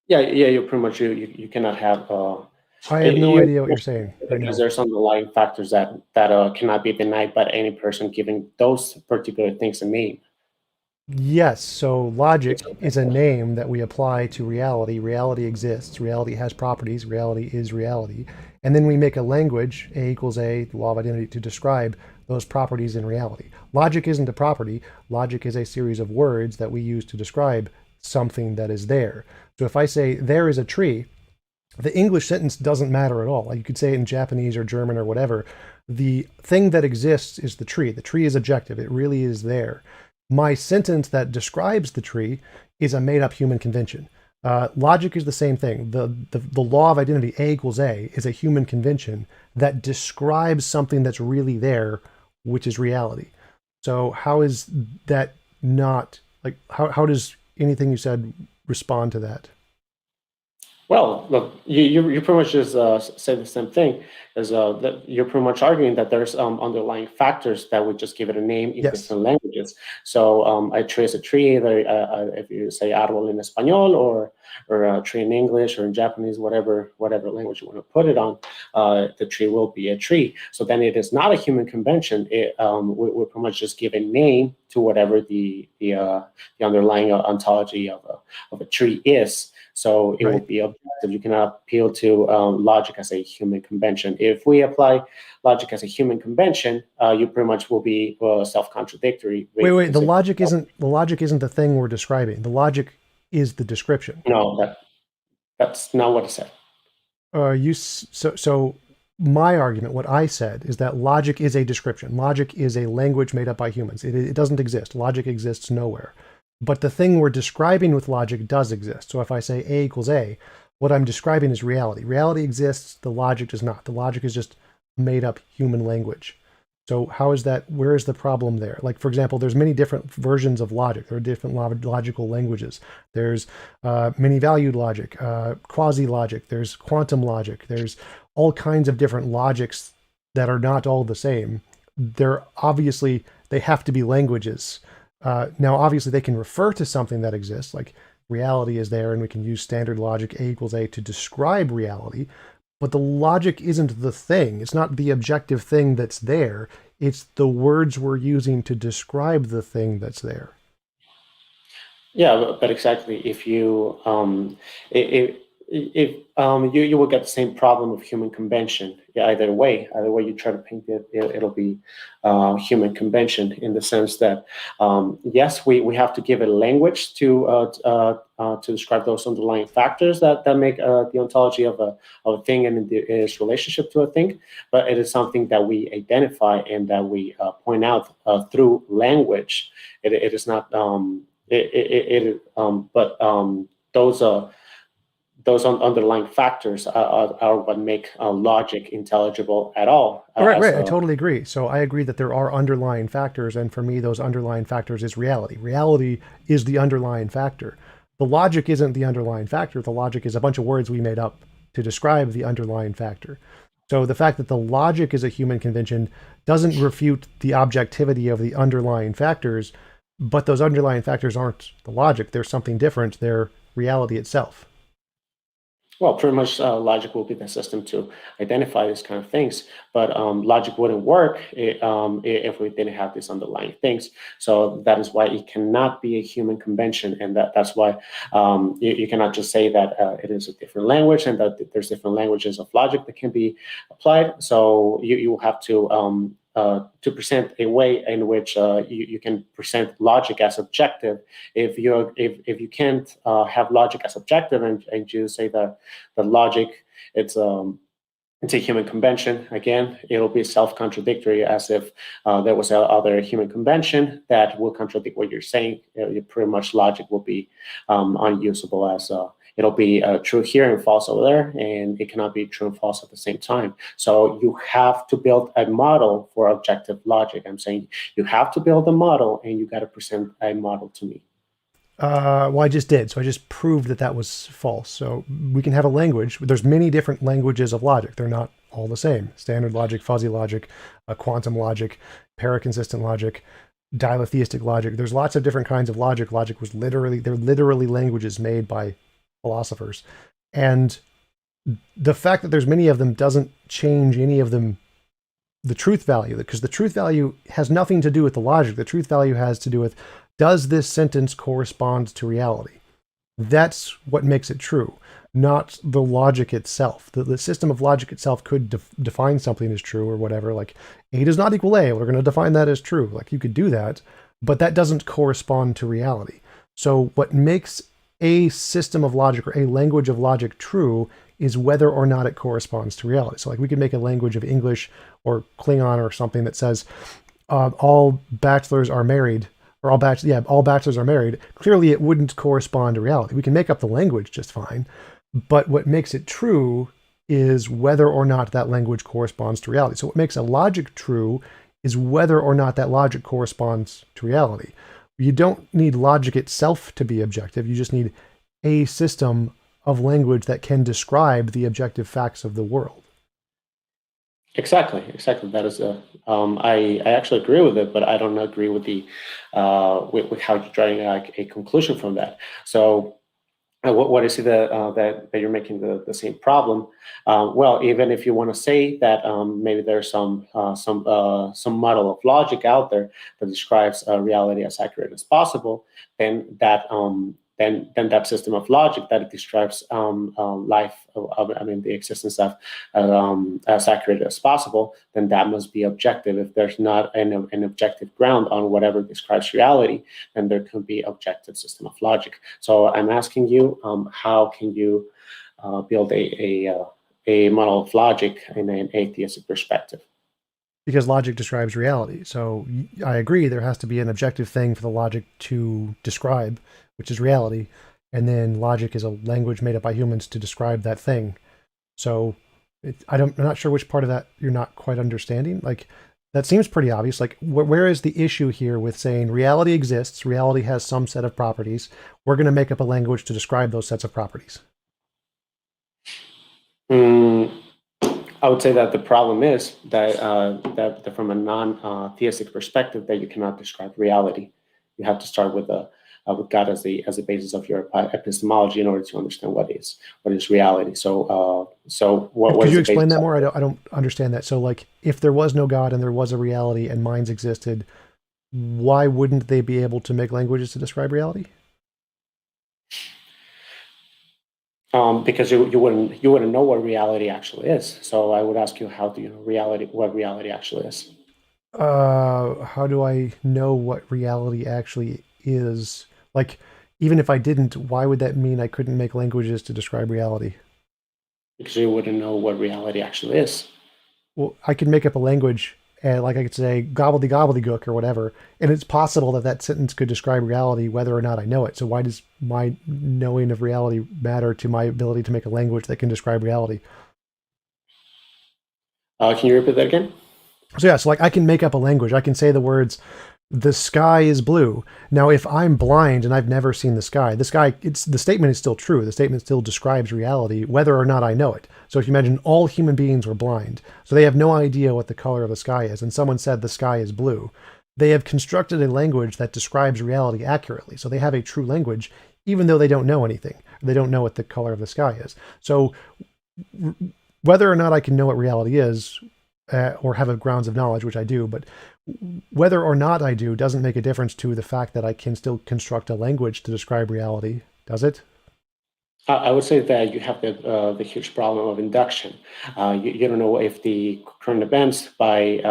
You're pretty much you cannot have. I have no idea what you're saying right now. Because there's underlying factors that cannot be denied by any person giving those particular things a name. Yes, so logic is a name that we apply to reality. Reality exists. Reality has properties. Reality is reality. And then we make a language, A equals A, the law of identity, to describe those properties in reality. Logic isn't a property. Logic is a series of words that we use to describe something that is there. So if I say there is a tree, the English sentence doesn't matter at all. Like you could say it in Japanese or German or whatever. The thing that exists is the tree. The tree is objective. It really is there. My sentence that describes the tree is a made-up human convention. Logic is the same thing. The law of identity, A equals A, is a human convention that describes something that's really there, which is reality. So how is that not, like, how does anything you said respond to that? Well, look, you pretty much just say the same thing. is that you're pretty much arguing that there's underlying factors that would just give it a name in Yes. different languages. So a tree is a tree, either if you say árbol in español or a tree in English or in Japanese, whatever language you want to put it on, the tree will be a tree. So then it is not a human convention. We pretty much just give a name to whatever the underlying ontology of a tree is. So it will Right. be objective. You cannot appeal to logic as a human convention. If we apply logic as a human convention, you pretty much will be self-contradictory. Wait. Because if The logic isn't the thing we're describing. The logic is the description. no, that's not what I said. So my argument, what I said, is that logic is a description. Logic is a language made up by humans. It doesn't exist. Logic exists nowhere. But the thing we're describing with logic does exist. So if I say A equals A, what I'm describing is reality. Reality exists, the logic does not. The logic is just made up human language. So how is that, where is the problem there? Like, for example, there's many different versions of logic. There are different logical languages. There's many-valued logic, quasi-logic, there's quantum logic, there's all kinds of different logics that are not all the same. They're obviously, they have to be languages. Now, obviously, they can refer to something that exists, like reality is there, and we can use standard logic A equals A to describe reality. But the logic isn't the thing. It's not the objective thing that's there. It's the words we're using to describe the thing that's there. Yeah, but exactly. If you will get the same problem of human convention. Yeah, either way you try to paint it, it'll be human convention in the sense that yes, we have to give it a language to describe those underlying factors that make the ontology of a thing and its relationship to a thing. But it is something that we identify and that we point out through language. It is not. But those underlying factors are what make logic intelligible at all. Right. I totally agree. So I agree that there are underlying factors, and for me, those underlying factors is reality. Reality is the underlying factor. The logic isn't the underlying factor. The logic is a bunch of words we made up to describe the underlying factor. So the fact that the logic is a human convention doesn't refute the objectivity of the underlying factors, but those underlying factors aren't the logic. They're something different. They're reality itself. Well, pretty much logic will be the system to identify these kind of things, but logic wouldn't work if we didn't have these underlying things. So that is why it cannot be a human convention, and that's why you cannot just say that it is a different language and that there's different languages of logic that can be applied. So you will have to present a way in which you can present logic as objective. If you can't have logic as objective and you say that the logic it's a human convention, again, it'll be self-contradictory as if there was other human convention that will contradict what you're saying. Pretty much logic will be unusable as it'll be true here and false over there, and it cannot be true and false at the same time. So you have to build a model for objective logic. I'm saying you have to build a model, and you got to present a model to me. Well, I just did. So I just proved that that was false. So we can have a language. There's many different languages of logic. They're not all the same. Standard logic, fuzzy logic, quantum logic, paraconsistent logic, dialetheistic logic. There's lots of different kinds of logic. Logic was they're literally languages made by philosophers. And the fact that there's many of them doesn't change any of them, the truth value, because the truth value has nothing to do with the logic. The truth value has to do with, does this sentence correspond to reality? That's what makes it true, not the logic itself. The system of logic itself could define something as true or whatever, like A does not equal A. We're going to define that as true. Like you could do that, but that doesn't correspond to reality. So what makes a system of logic or a language of logic true is whether or not it corresponds to reality. So like we could make a language of English or Klingon or something that says all bachelors are married, or all bachelors are married. Clearly it wouldn't correspond to reality. We can make up the language just fine, but what makes it true is whether or not that language corresponds to reality. So what makes a logic true is whether or not that logic corresponds to reality. You don't need logic itself to be objective. You just need a system of language that can describe the objective facts of the world. Exactly. That is I actually agree with it, but I don't agree with the with how you're drawing like a conclusion from that. So what is it that you're making the same problem? Well, even if you want to say that maybe there's some model of logic out there that describes reality as accurate as possible, then that system of logic that it describes life, I mean the existence of as accurate as possible, then that must be objective. If there's not an objective ground on whatever describes reality, then there could be objective system of logic. So I'm asking you, how can you build a model of logic in an atheistic perspective? Because logic describes reality. So I agree there has to be an objective thing for the logic to describe, which is reality. And then logic is a language made up by humans to describe that thing. So I'm not sure which part of that you're not quite understanding. Like, that seems pretty obvious. Like, where is the issue here with saying reality exists, reality has some set of properties, we're going to make up a language to describe those sets of properties? Mm, I would say that the problem is that from a non-theistic perspective, that you cannot describe reality. You have to start with God as the basis of your epistemology in order to understand what is reality. So what Could is you the explain basis that of more? it? I don't understand that. So, like, if there was no God and there was a reality and minds existed, why wouldn't they be able to make languages to describe reality? Because you wouldn't know what reality actually is. So I would ask you, how do you know reality what reality actually is? How do I know what reality actually is? Like, even if I didn't, why would that mean I couldn't make languages to describe reality? Because you wouldn't know what reality actually is. Well, I could make up a language, and like I could say gobbledygook or whatever, and it's possible that that sentence could describe reality whether or not I know it. So why does my knowing of reality matter to my ability to make a language that can describe reality? Can you repeat that again? So yeah, so like I can make up a language. I can say the words, "The sky is blue." Now, if I'm blind and I've never seen the sky, it's the statement is still true. The statement still describes reality, whether or not I know it. So if you imagine all human beings were blind, so they have no idea what the color of the sky is, and someone said the sky is blue, they have constructed a language that describes reality accurately. So they have a true language, even though they don't know anything. They don't know what the color of the sky is. So whether or not I can know what reality is, or have a grounds of knowledge, which I do, but whether or not I do doesn't make a difference to the fact that I can still construct a language to describe reality, does it? I would say that you have the huge problem of induction. You don't know if the current events by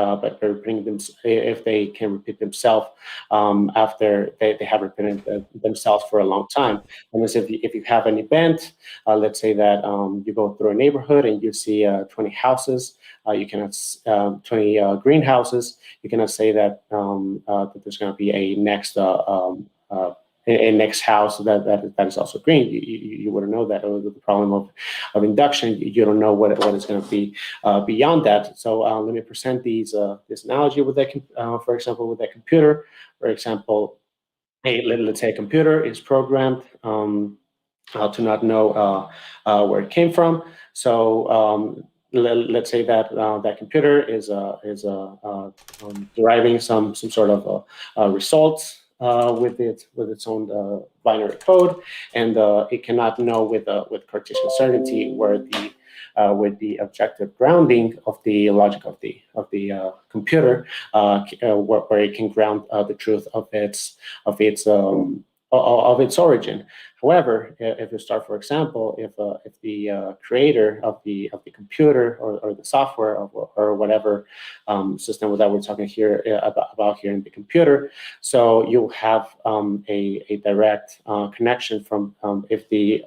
repeating them, if they can repeat themselves after they have repeated themselves for a long time. And as if you have an event, let's say that you go through a neighborhood and you see 20 houses, you cannot 20 greenhouses. You cannot say that there's going to be a next a next house that is also green. You wouldn't know that. Or the problem of induction, you don't know what is going to be beyond that. So let me present this analogy with that, for example, with that computer. For example, let's say a computer is programmed to not know where it came from. So let's say that that computer is deriving some sort of results with its own binary code, and it cannot know with Cartesian certainty where the objective grounding of the logic of the computer, where it can ground the truth of its of its origin. However, if you start, for example, if the creator of the computer or the software or whatever system that we're talking here about here in the computer, so you have a direct connection from if the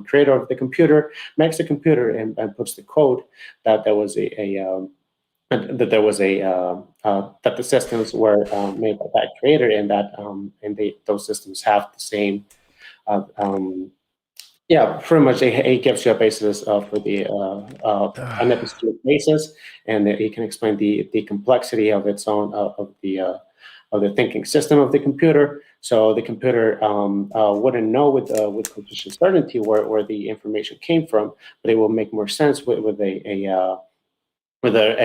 creator of the computer makes the computer and puts the code that there was that there was that the systems were made by that creator, and that those systems have the same yeah, pretty much it gives you a basis for the an epistemic basis, and it can explain the complexity of its own of the thinking system of the computer. So the computer wouldn't know with complete certainty where the information came from, but it will make more sense with a whether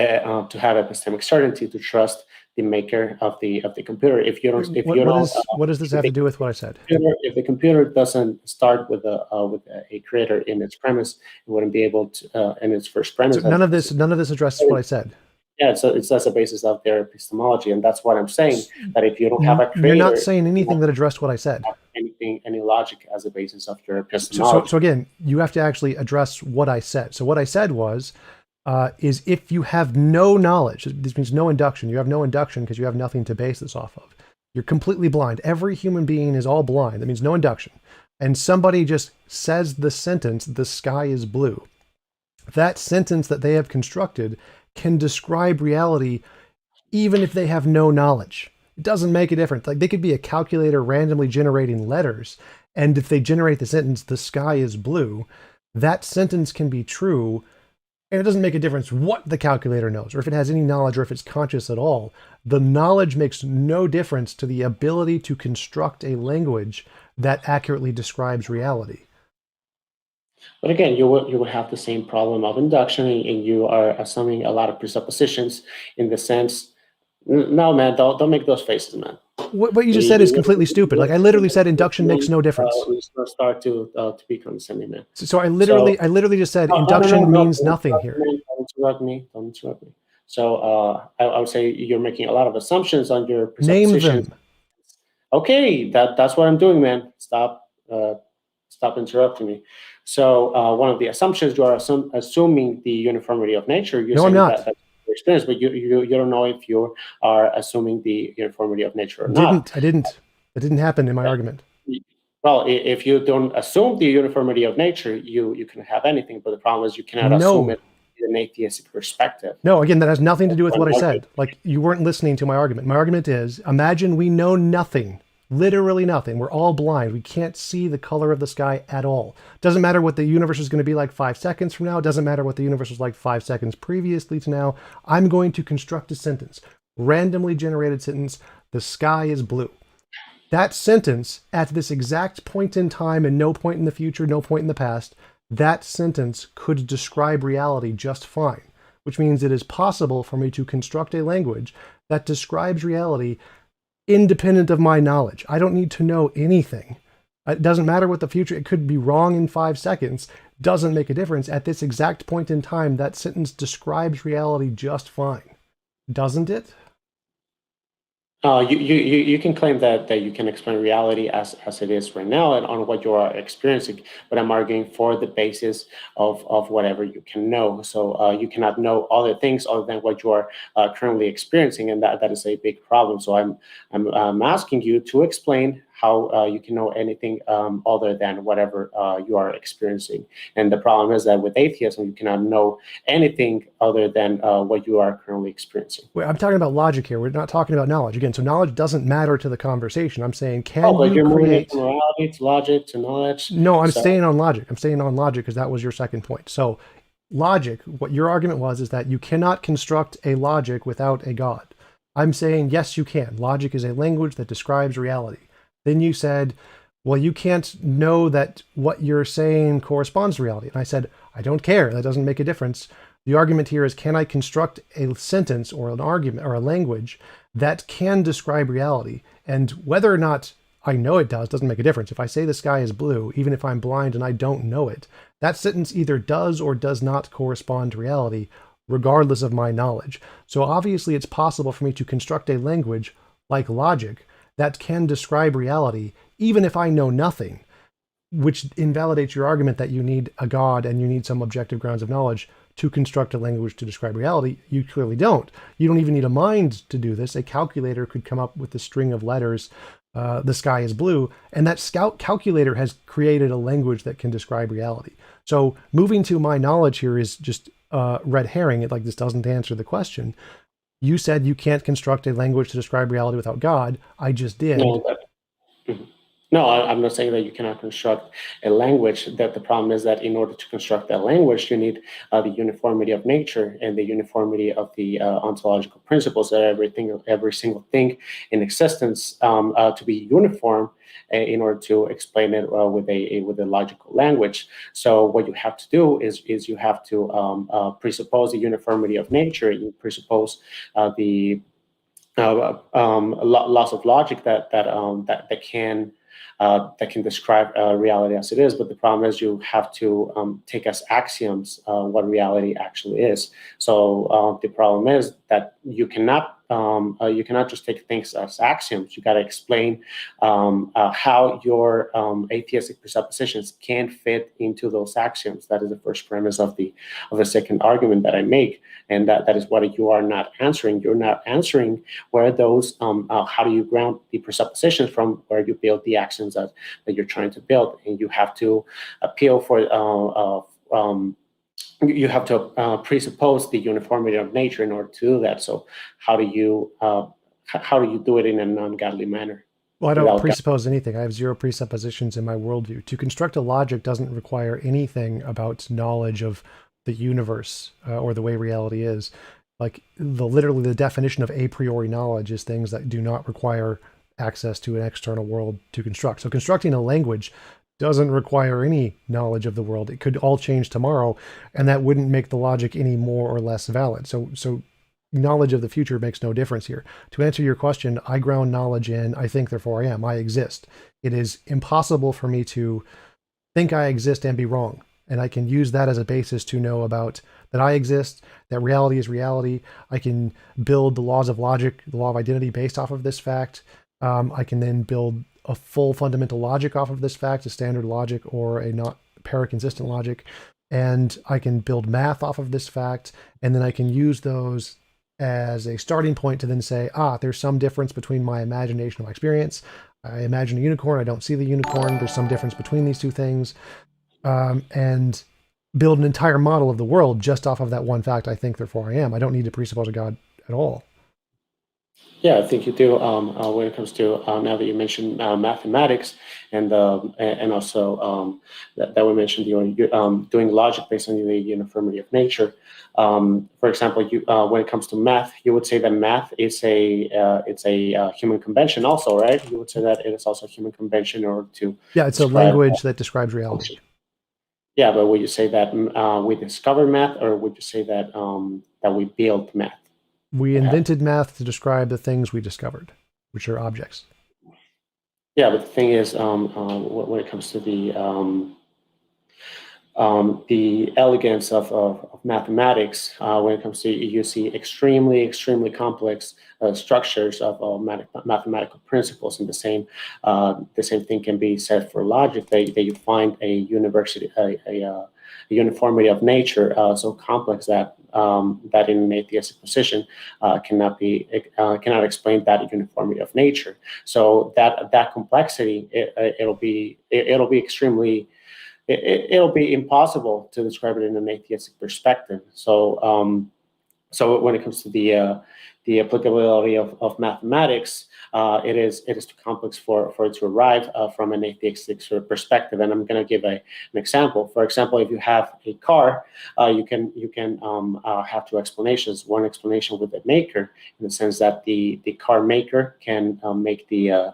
to have epistemic certainty to trust the maker of the computer. If you don't What does this if have to the do with what I said? if the computer doesn't start with a creator in its premise, it wouldn't be able to in its first So premise. none of this addresses what I said. Yeah, so that's the basis of their epistemology, and that's what I'm saying. That if you don't have a You're not creator, saying you anything won't that addressed what I said. have any logic as a basis of your So epistemology. again, you have to actually address what I said. So what I said was, is if you have no knowledge, this means no induction. You have no induction because you have nothing to base this off of. You're completely blind. Every human being is all blind. That means no induction. And somebody just says the sentence, "The sky is blue." That sentence that they have constructed can describe reality even if they have no knowledge. It doesn't make a difference. Like they could be a calculator randomly generating letters, and if they generate the sentence, "The sky is blue," that sentence can be true, and it doesn't make a difference what the calculator knows, or if it has any knowledge, or if it's conscious at all. The knowledge makes no difference to the ability to construct a language that accurately describes reality. But again, you will have the same problem of induction, and you are assuming a lot of presuppositions in the sense. No, man, don't make those faces, man. What you just said is completely stupid. Like I literally said induction makes no difference. We start to be condescending, man. So So I literally just said no, induction means don't nothing here. Don't interrupt me. Don't interrupt me. So I would say you're making a lot of assumptions on your Name presuppositions. them. Okay, that's what I'm doing, man. Stop interrupting me. So one of the assumptions you are assuming the uniformity of nature. You're No, I'm saying not. that's your experience, but you don't know if you are assuming the uniformity of nature or not. I didn't. That didn't happen in my argument. Well, if you don't assume the uniformity of nature, you can have anything. But the problem is you cannot assume it in an atheistic perspective. No, again, that has nothing to do with what I said. Like you weren't listening to my argument. My argument is, imagine we know nothing, literally nothing. We're all blind. We can't see the color of the sky at all. Doesn't matter what the universe is going to be like 5 seconds from now. It doesn't matter what the universe was like 5 seconds previously to now. I'm going to construct a sentence, randomly generated sentence. The sky is blue. That sentence, at this exact point in time and no point in the future, no point in the past, that sentence could describe reality just fine, which means it is possible for me to construct a language that describes reality independent of my knowledge. I don't need to know anything. It doesn't matter what the future, it could be wrong in 5 seconds, doesn't make a difference. At this exact point in time, that sentence describes reality just fine. Doesn't it? You can claim that you can explain reality as it is right now and on what you are experiencing, but I'm arguing for the basis of whatever you can know. So you cannot know other things other than what you are currently experiencing, and that is a big problem. So I'm asking you to explain how you can know anything other than whatever you are experiencing. And the problem is that with atheism, you cannot know anything other than what you are currently experiencing. Wait, I'm talking about logic here. We're not talking about knowledge. Again, so knowledge doesn't matter to the conversation. I'm saying, But you you're moving create... it from morality to logic to knowledge. No, I'm staying on logic. I'm staying on logic because that was your second point. So logic, what your argument was, is that you cannot construct a logic without a God. I'm saying, yes, you can. Logic is a language that describes reality. Then you said, well, you can't know that what you're saying corresponds to reality. And I said, I don't care. That doesn't make a difference. The argument here is, can I construct a sentence or an argument or a language that can describe reality? And whether or not I know it doesn't make a difference. If I say the sky is blue, even if I'm blind and I don't know it, that sentence either does or does not correspond to reality, regardless of my knowledge. So obviously it's possible for me to construct a language like logic that can describe reality, even if I know nothing, which invalidates your argument that you need a God and you need some objective grounds of knowledge to construct a language to describe reality. You clearly don't. You don't even need a mind to do this. A calculator could come up with a string of letters, the sky is blue, and that calculator has created a language that can describe reality. So moving to my knowledge here is just red herring. It like this doesn't answer the question. You said you can't construct a language to describe reality without God. I just did. No, mhm. No, I'm not saying that you cannot construct a language. That the problem is that in order to construct that language, you need the uniformity of nature and the uniformity of the ontological principles that every single thing in existence to be uniform in order to explain it with a logical language. So what you have to do is you have to presuppose the uniformity of nature. You presuppose the lots of logic that can describe reality as it is. But the problem is you have to take as axioms what reality actually is. So the problem is that you cannot just take things as axioms. You got to explain how your atheistic presuppositions can fit into those axioms. That is the first premise of the second argument that I make, and that is what you are not answering. You're not answering where those how do you ground the presuppositions from where you build the axioms that you're trying to build, and you have to appeal for you have to presuppose the uniformity of nature in order to do that. So how do you do it in a non-godly manner Well, I don't without God? presuppose anything. I have zero presuppositions in my worldview. To construct a logic doesn't require anything about knowledge of the universe or the way reality is. Like literally the definition of a priori knowledge is things that do not require access to an external world to construct. So constructing a language doesn't require any knowledge of the world. It could all change tomorrow, and that wouldn't make the logic any more or less valid. So knowledge of the future makes no difference here. To answer your question, I ground knowledge in I think, therefore I am. I exist. It is impossible for me to think I exist and be wrong. And I can use that as a basis to know about that I exist, that reality is reality. I can build the laws of logic, the law of identity based off of this fact. I can then build a full fundamental logic off of this fact, a standard logic or a not paraconsistent logic. And I can build math off of this fact. And then I can use those as a starting point to then say, there's some difference between my imagination and my experience. I imagine a unicorn. I don't see the unicorn. There's some difference between these two things. And build an entire model of the world just off of that one fact. I think, therefore I am. I don't need to presuppose a God at all. Yeah, I think you do. When it comes to now that you mentioned mathematics and also that we mentioned doing logic based on the uniformity of nature. For example, when it comes to math, you would say that math is a human convention, also, right? You would say that it is also a human convention in order to Yeah, it's a describe. language that describes reality. Yeah, but would you say that we discover math, or would you say that that we build math? We Perhaps. invented math to describe the things we discovered, which are objects. Yeah, but the thing is, when it comes to the elegance of mathematics, when it comes to you see extremely complex structures of mathematical principles, and the same thing can be said for logic. That you find a uniformity of nature so complex that that in an atheistic position cannot explain that uniformity of nature. So that complexity, it'll be extremely it'll be impossible to describe it in an atheistic perspective. So when it comes to the applicability of mathematics, it is too complex for it to arrive from an atheistic sort of perspective. And I'm going to give an example. For example, if you have a car, you can have two explanations. One explanation with the maker, in the sense that the car maker can make the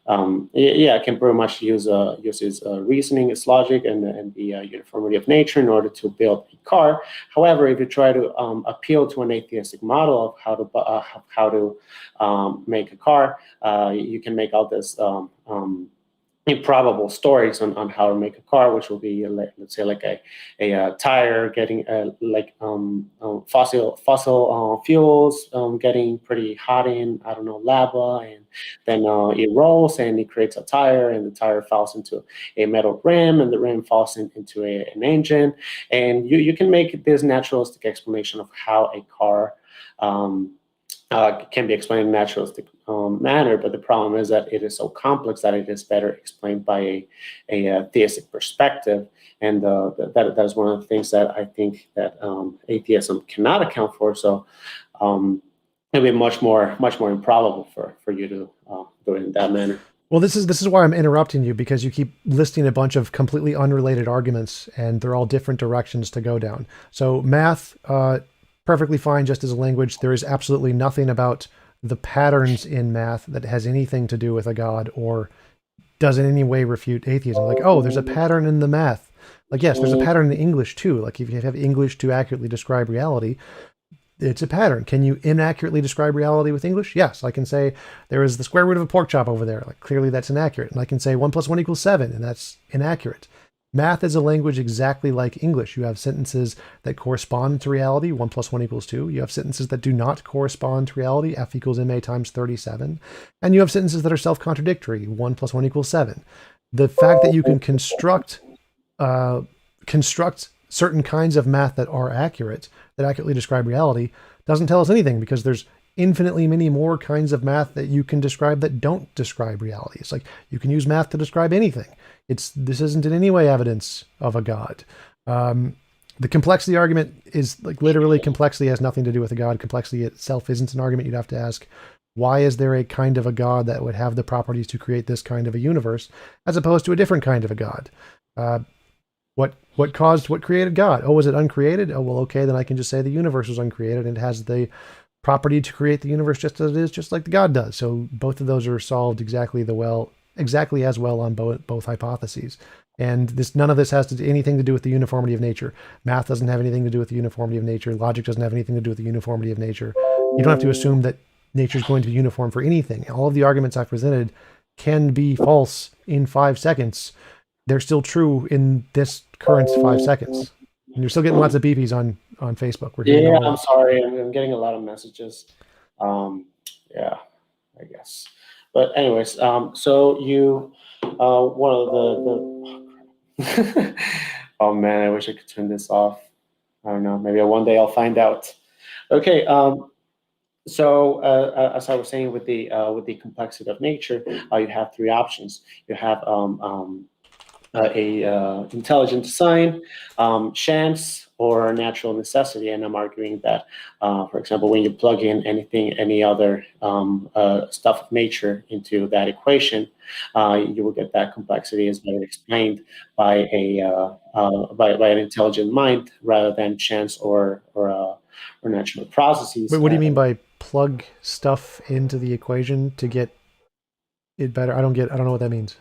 can pretty much use his reasoning, its logic, and the uniformity of nature in order to build a car. However, if you try to appeal to an atheistic model of how to make a car, you can make all this improbable stories on how to make a car, which will be let's say like a tire getting fossil fuels getting pretty hot in, I don't know, lava, and then it rolls and it creates a tire, and the tire falls into a metal rim, and the rim falls into an engine, and you can make this naturalistic explanation of how a car can be explained in a naturalistic manner, but the problem is that it is so complex that it is better explained by a theistic perspective, and that is one of the things that I think that atheism cannot account for. So it'll be much more improbable for you to do it in that manner. Well, this is why I'm interrupting you, because you keep listing a bunch of completely unrelated arguments, and they're all different directions to go down. So math, perfectly fine just as a language. There is absolutely nothing about the patterns in math that has anything to do with a god or does in any way refute atheism. Like, oh, there's a pattern in the math. Like, yes, there's a pattern in English too. Like, if you have English to accurately describe reality, it's a pattern. Can you inaccurately describe reality with English? Yes, I can say there is the square root of a pork chop over there. Like, clearly that's inaccurate. And I can say 1 plus 1 equals 7, and that's inaccurate. Math is a language exactly like English. You have sentences that correspond to reality, 1 plus 1 equals 2. You have sentences that do not correspond to reality, f equals ma times 37. And you have sentences that are self-contradictory, 1 plus 1 equals 7. The fact that you can uh, construct certain kinds of math that are accurate, that accurately describe reality, doesn't tell us anything, because there's infinitely many more kinds of math that you can describe that don't describe reality. It's like you can use math to describe anything. This isn't in any way evidence of a god. The complexity argument is like literally complexity has nothing to do with a god. Complexity itself isn't an argument. You'd have to ask, why is there a kind of a god that would have the properties to create this kind of a universe as opposed to a different kind of a god? Uh, what created God? Oh, was it uncreated? Oh, well, okay, then I can just say the universe was uncreated and it has the property to create the universe just as it is, just like the God does. So both of those are solved exactly as well on both hypotheses. And none of this has anything to do with the uniformity of nature. Math doesn't have anything to do with the uniformity of nature. Logic doesn't have anything to do with the uniformity of nature. You don't have to assume that nature is going to be uniform for anything. All of the arguments I've presented can be false in 5 seconds. They're still true in this current 5 seconds. And you're still getting lots of beepies on Facebook. We're hearing Yeah, all I'm of sorry. I'm getting a lot of messages. Yeah, I guess. But anyways, so you, one of the oh man, I wish I could turn this off. I don't know. Maybe one day I'll find out. Okay. So as I was saying with the complexity of nature, you have three options. You have a intelligent design, chance, or natural necessity. And I'm arguing that, for example, when you plug in any other stuff of nature into that equation, you will get that complexity is better explained by by an intelligent mind rather than chance or natural processes. Wait, what do you mean by plug stuff into the equation to get it better? I don't know what that means.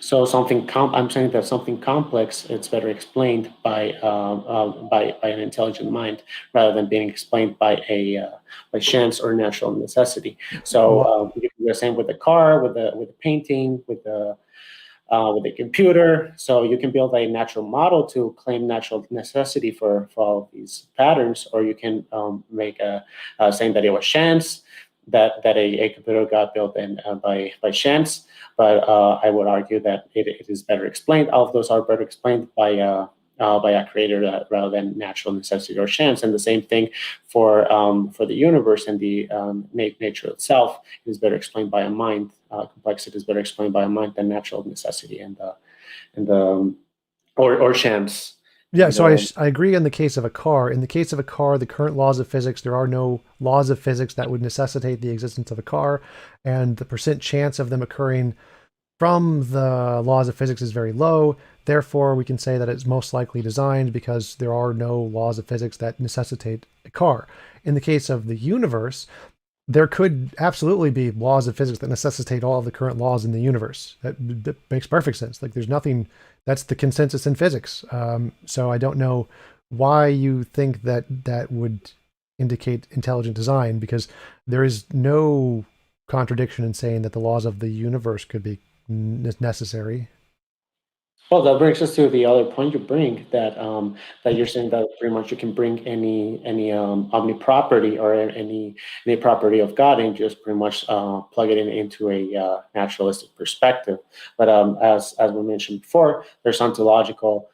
So I'm saying that something complex, it's better explained by an intelligent mind rather than being explained by chance or natural necessity. So Well, you can do the same with the car, with the painting, with the computer. So you can build a natural model to claim natural necessity for all of these patterns, or you can make saying that it was chance that a computer got built in by chance. But I would argue that it is better explained. All of those are better explained by a creator rather than natural necessity or chance. And the same thing for the universe and the nature itself is better explained by a mind. Complexity is better explained by a mind than natural necessity and or chance. yeah, And so I agree in the case of a car. In the case of a car, the current laws of physics, there are no laws of physics that would necessitate the existence of a car, and the percent chance of them occurring from the laws of physics is very low. Therefore, we can say that it's most likely designed because there are no laws of physics that necessitate a car. In the case of the universe, there could absolutely be laws of physics that necessitate all of the current laws in the universe. That makes perfect sense. Like, there's nothing that's the consensus in physics. So I don't know why you think that that would indicate intelligent design, because there is no contradiction in saying that the laws of the universe could be necessary. well, that brings us to the other point you bring that you're saying that pretty much you can bring any omni property or any property of God and just pretty much plug it into a naturalistic perspective. But as we mentioned before, there's ontological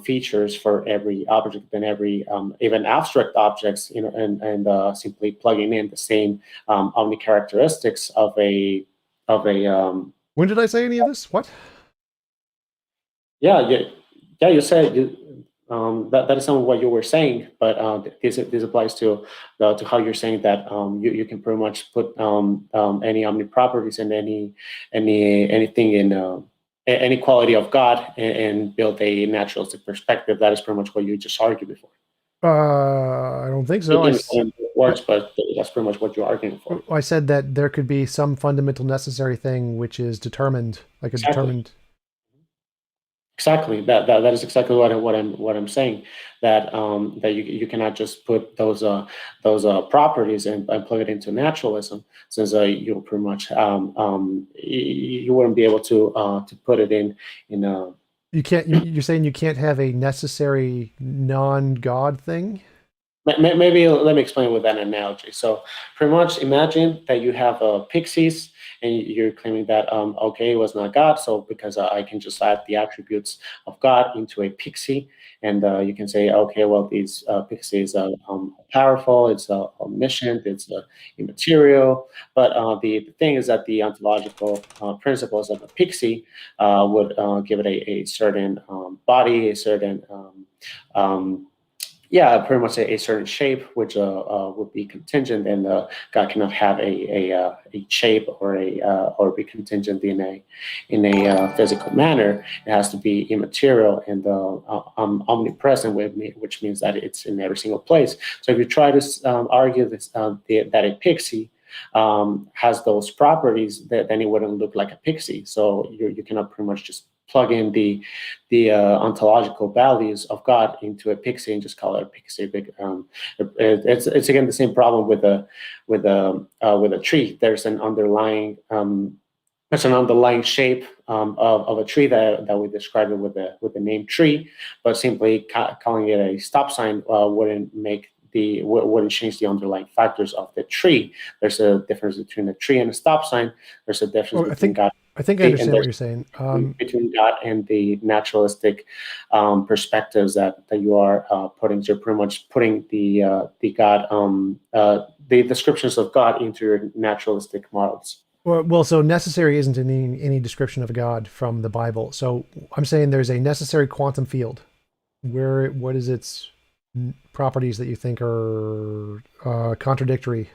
features for every object and every even abstract objects, you know, and simply plugging in the same omni characteristics of a When did I say any of this? What? yeah, yeah, yeah. You said you. that is not what you were saying, but this applies to how you're saying that you can pretty much put any omni properties and anything in any quality of God, and build a naturalistic perspective. That is pretty much what you just argued before. I don't think You so. didn't put in words, but that's pretty much what you're arguing for. I said that there could be some fundamental necessary thing which is determined, like a Exactly. determined. Exactly. That is exactly what I'm saying. That you cannot just put those properties and plug it into naturalism, since you pretty much you wouldn't be able to put it in You can't. You're saying you can't have a necessary non-God thing. Maybe let me explain with that analogy. So, pretty much imagine that you have pixies, and you're claiming that okay, it was not God. So, because I can just add the attributes of God into a pixie, and you can say, okay, well, these pixies are powerful, it's omniscient, it's immaterial. But the thing is that the ontological principles of a pixie would give it a certain body, a certain um, yeah, pretty much a certain shape, which would be contingent, and God cannot have a shape or be contingent in a physical manner. It has to be immaterial and omnipresent, which means that it's in every single place. So if you try to argue this, that a pixie has those properties, then it wouldn't look like a pixie. So you cannot pretty much just plug in the ontological values of God into a pixie and just call it a pixie. It's again the same problem with a tree. There's an underlying shape of a tree that we describe it with the name tree, but simply calling it a stop sign wouldn't change the underlying factors of the tree. There's a difference between a tree and a stop sign. There's a difference Oh, between God I think I and understand what there's you're saying. between God and the naturalistic perspectives that you are putting. So you're pretty much putting the God the descriptions of God into your naturalistic models. Well, so necessary isn't any description of God from the Bible. So I'm saying there's a necessary quantum field. What is its properties that you think are contradictory?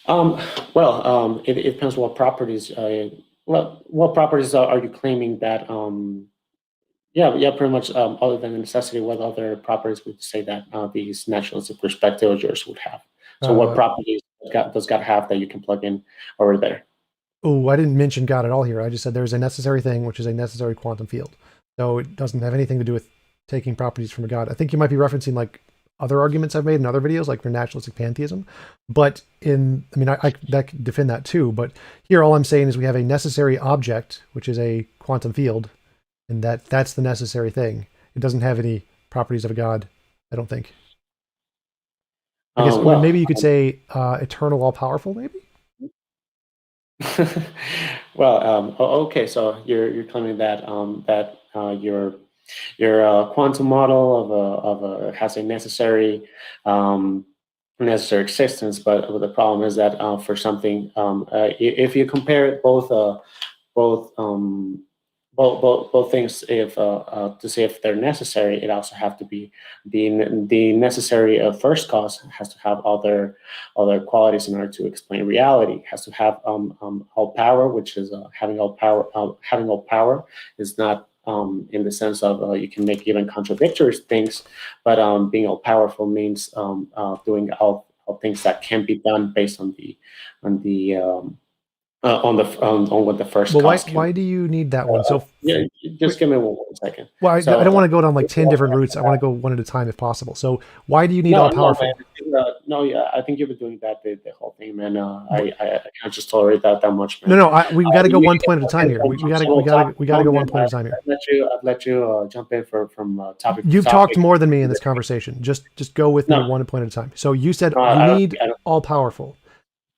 Um, it depends what properties. What properties are you claiming that? Yeah, pretty much. Other than the necessity, what other properties would you say that these naturalistic perspective of yours would have? So, what Uh, properties does God have that you can plug in over there? oh, I didn't mention God at all here. I just said there's a necessary thing, which is a necessary quantum field. So it doesn't have anything to do with taking properties from a God. I think you might be referencing like other arguments I've made in other videos, like for naturalistic pantheism. But I can defend that too. But here, all I'm saying is we have a necessary object, which is a quantum field, and that's the necessary thing. It doesn't have any properties of a God, I don't think. I guess maybe Well, you could say eternal, all powerful, maybe. well, okay. So you're claiming that your quantum model of a has a um, necessary existence, but the problem is that for something, if you compare both um, both things, if to see if they're necessary, it also have to be the necessary first cause has to have other qualities in order to explain reality. It has to have all power, which is having all power. Having all power is not in the sense of you can make even contradictory things, but being all powerful means doing all things that can be done based on what the first Well, why cause can why be. do you need that one? So, Yeah, wait, just give me one second. well, I don't So, want to go down like 10 different routes. I want to go one at a time if possible. So, why do you need all no, no, man. powerful? No, yeah, I think you've been doing that the whole thing, man. Wh- I can't just tolerate that much, No, man. no, we got to go You one need to point at a jump time in here. from several We topics. got to No, go man, one point at a time here. I've let you jump in from topic to You've talked topic. more than me in this conversation. Just go with me No, one point at a time. So, you said no, you I don't. need I don't. all powerful.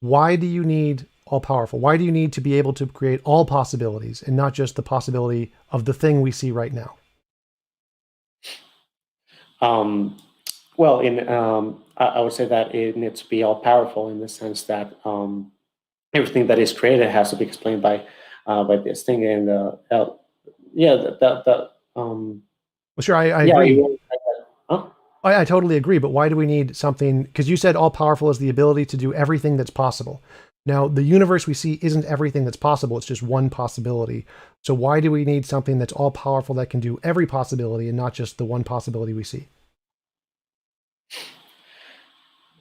Why do you need all powerful? Why do you need to be able to create all possibilities and not just the possibility of the thing we see right now? Um, well, I would say that it needs to be all powerful in the sense that everything that is created has to be explained by this thing, and yeah, that Well, sure, I Yeah, you agree. want that. Huh? I totally agree, but why do we need something? Because you said all powerful is the ability to do everything that's possible. Now, the universe we see isn't everything that's possible, it's just one possibility. So, why do we need something that's all powerful that can do every possibility and not just the one possibility we see?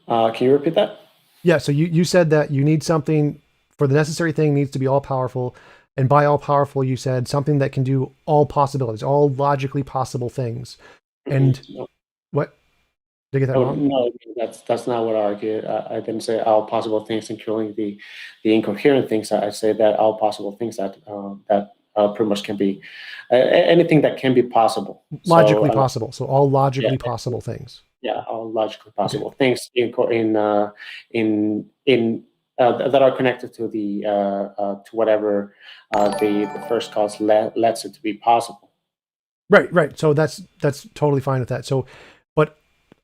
Can you repeat that? Yeah, so you said that you need something for the necessary thing needs to be all powerful. And by all powerful, you said something that can do all possibilities, all logically possible things. And No, what? Did I get that oh, wrong? no, that's not what I argued. I didn't say all possible things, including the incoherent things. I say that all possible things that pretty much can be anything that can be possible. So Logically possible. So all yeah, logically possible things. yeah, all logically Okay. possible things in that are connected to the to whatever the first cause lets it to be possible. Right, right. So that's totally fine with that. So, but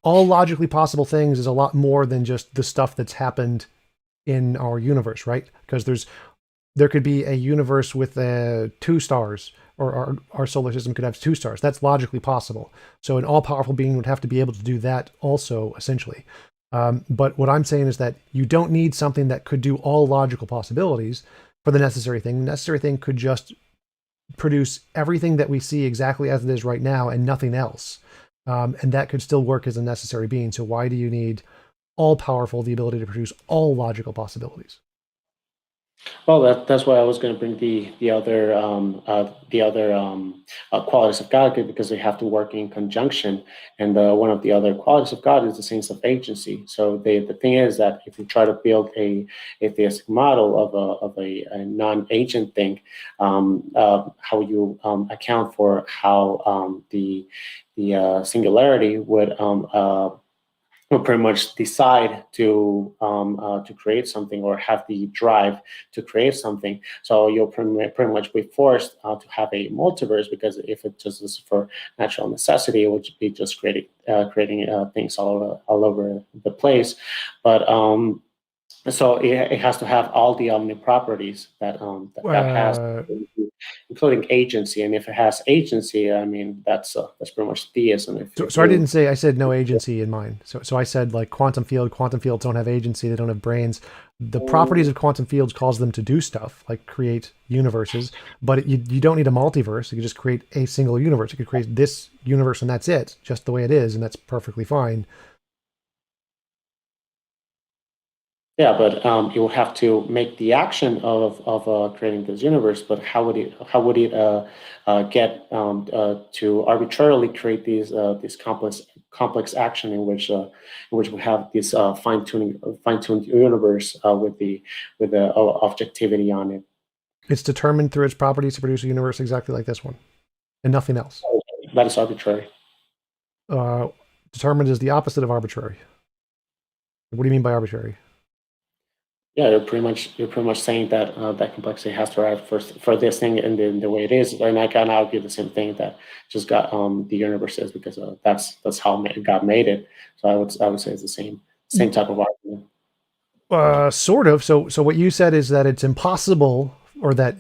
all logically possible things is a lot more than just the stuff that's happened in our universe, right? Because there could be a universe with two stars, or our solar system could have two stars. That's logically possible. So an all-powerful being would have to be able to do that also, essentially. But what I'm saying is that you don't need something that could do all logical possibilities for the necessary thing. The necessary thing could just produce everything that we see exactly as it is right now and nothing else. And that could still work as a necessary being. So why do you need all powerful, the ability to produce all logical possibilities? Well, that's why I was going to bring the other qualities of God, because they have to work in conjunction. And one of the other qualities of God is the sense of agency. So the thing is that if you try to build a atheistic model of a non-agent thing, how you account for how the singularity would pretty much decide to create something or have the drive to create something. So you'll pretty much be forced to have a multiverse, because if it just is for natural necessity, it would be just creating things all over the place. But so it has to have all the omni properties that has, Uh, including agency. And if it has agency, I mean that's pretty much theism. If so I you didn't say I said no agency in mind. So I said like quantum field. Quantum fields don't have agency. They don't have brains. The properties of quantum fields cause them to do stuff like create universes. But you don't need a multiverse. You could just create a single universe. You could create this universe and that's it, just the way it is, and that's perfectly fine. Yeah, but you will have to make the action of creating this universe. But how would it get to arbitrarily create these complex action in which we have this fine tuned universe with the objectivity on it. It's determined through its properties to produce a universe exactly like this one, and nothing else. That is arbitrary. Uh, Determined is the opposite of arbitrary. What do you mean by arbitrary? Yeah, you're pretty much saying that that complexity has to arrive first for this thing and then the way it is, and I can argue the same thing that just got the universe is, because that's how God made it. So I would say it's the same type of argument. Sort of. So what you said is that it's impossible, or that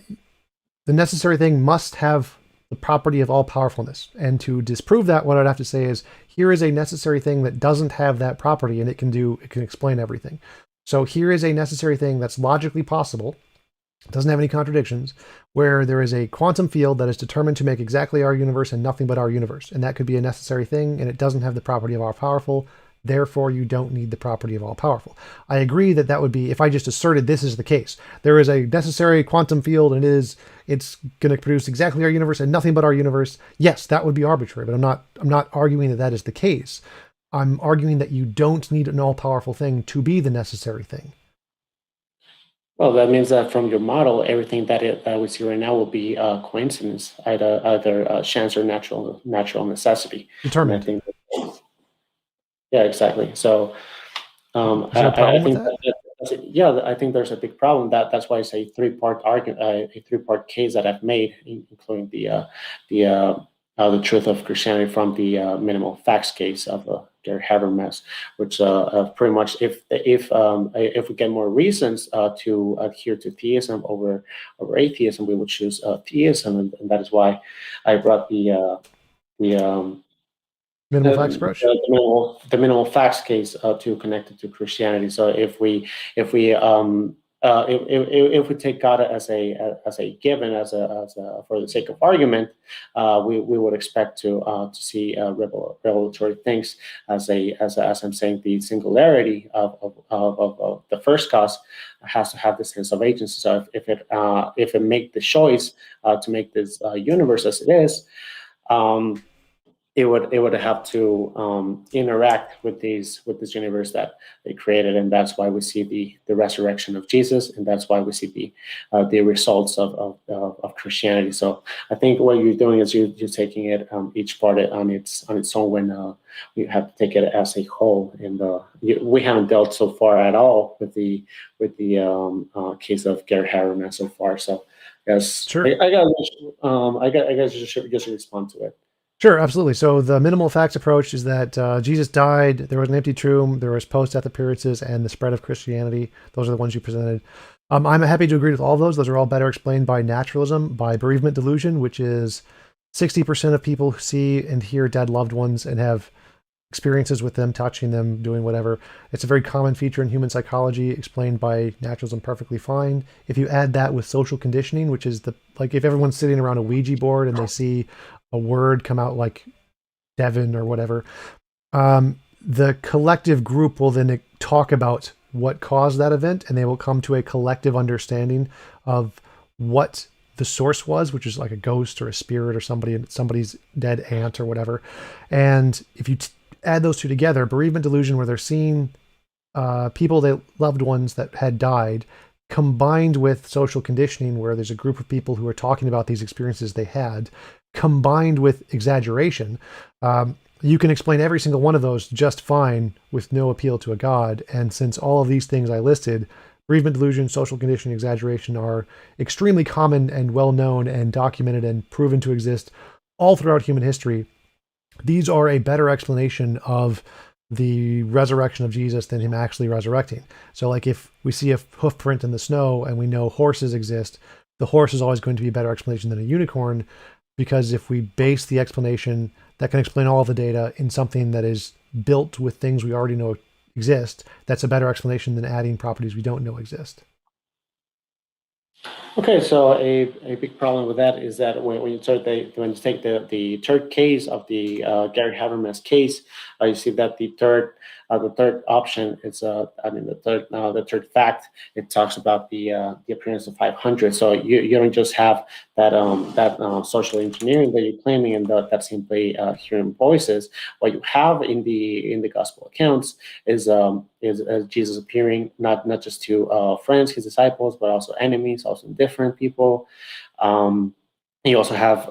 the necessary thing must have the property of all powerfulness. And to disprove that, what I'd have to say is here is a necessary thing that doesn't have that property, and it can explain everything. So here is a necessary thing that's logically possible, doesn't have any contradictions, where there is a quantum field that is determined to make exactly our universe and nothing but our universe. And that could be a necessary thing, and it doesn't have the property of all powerful. Therefore, you don't need the property of all powerful. I agree that that would be if I just asserted this is the case. There is a necessary quantum field, and it's going to produce exactly our universe and nothing but our universe. Yes, that would be arbitrary, but I'm not arguing that that is the case. I'm arguing that you don't need an all powerful thing to be the necessary thing. Well, that means that from your model, everything that we see right now will be coincidence, either chance or natural necessity. And I Determined. think, yeah, exactly. So Is there a I problem with think that? yeah, I think there's a big problem. That's why it's a three-part argument, a three-part case that I've made, including the the truth of Christianity from the minimal facts case of Gary Habermas, which pretty much if we get more reasons to adhere to theism over atheism, we would choose theism, and that is why I brought the Minimal facts approach. the minimal facts case to connect it to Christianity. So if we take God as a given as a for the sake of argument, we would expect to see revelatory things as I'm saying, the singularity of the first cause has to have the sense of agency. So if it make the choice to make this universe as it is. It would have to interact with this universe that they created, and that's why we see the resurrection of Jesus, and that's why we see the results of Christianity. So I think what you're doing is you're taking it each part on its own when you have to take it as a whole, and we haven't dealt so far at all with the case of Gary Habermas so far. So yes, Sure. I guess you should just respond to it. Sure, absolutely. So the minimal facts approach is that Jesus died, there was an empty tomb, there was post-death appearances, and the spread of Christianity. Those are the ones you presented. I'm happy to agree with all of those. Those are all better explained by naturalism, by bereavement delusion, which is 60% of people see and hear dead loved ones and have experiences with them, touching them, doing whatever. It's a very common feature in human psychology, explained by naturalism perfectly fine. If you add that with social conditioning, which is like if everyone's sitting around a Ouija board and they see a word come out like Devon or whatever, the collective group will then talk about what caused that event, and they will come to a collective understanding of what the source was, which is like a ghost or a spirit or somebody's dead aunt or whatever. And if you add those two together, bereavement delusion, where they're seeing loved ones that had died, combined with social conditioning, where there's a group of people who are talking about these experiences they had, combined with exaggeration, you can explain every single one of those just fine with no appeal to a god. And since all of these things I listed, bereavement delusion, social conditioning, exaggeration, are extremely common and well known and documented and proven to exist all throughout human history, these are a better explanation of the resurrection of Jesus than him actually resurrecting. So like if we see a hoof print in the snow and we know horses exist, the horse is always going to be a better explanation than a unicorn, because if we base the explanation that can explain all of the data in something that is built with things we already know exist, that's a better explanation than adding properties we don't know exist. Okay, so a big problem with that is that when you take the third case of the Gary Habermas case, you see that the third option is the third fact, it talks about the appearance of 500. So you don't just have that social engineering that you're claiming, and that simply hearing voices. What you have in the gospel accounts is Jesus appearing not just to friends, his disciples, but also enemies, also different people. You also have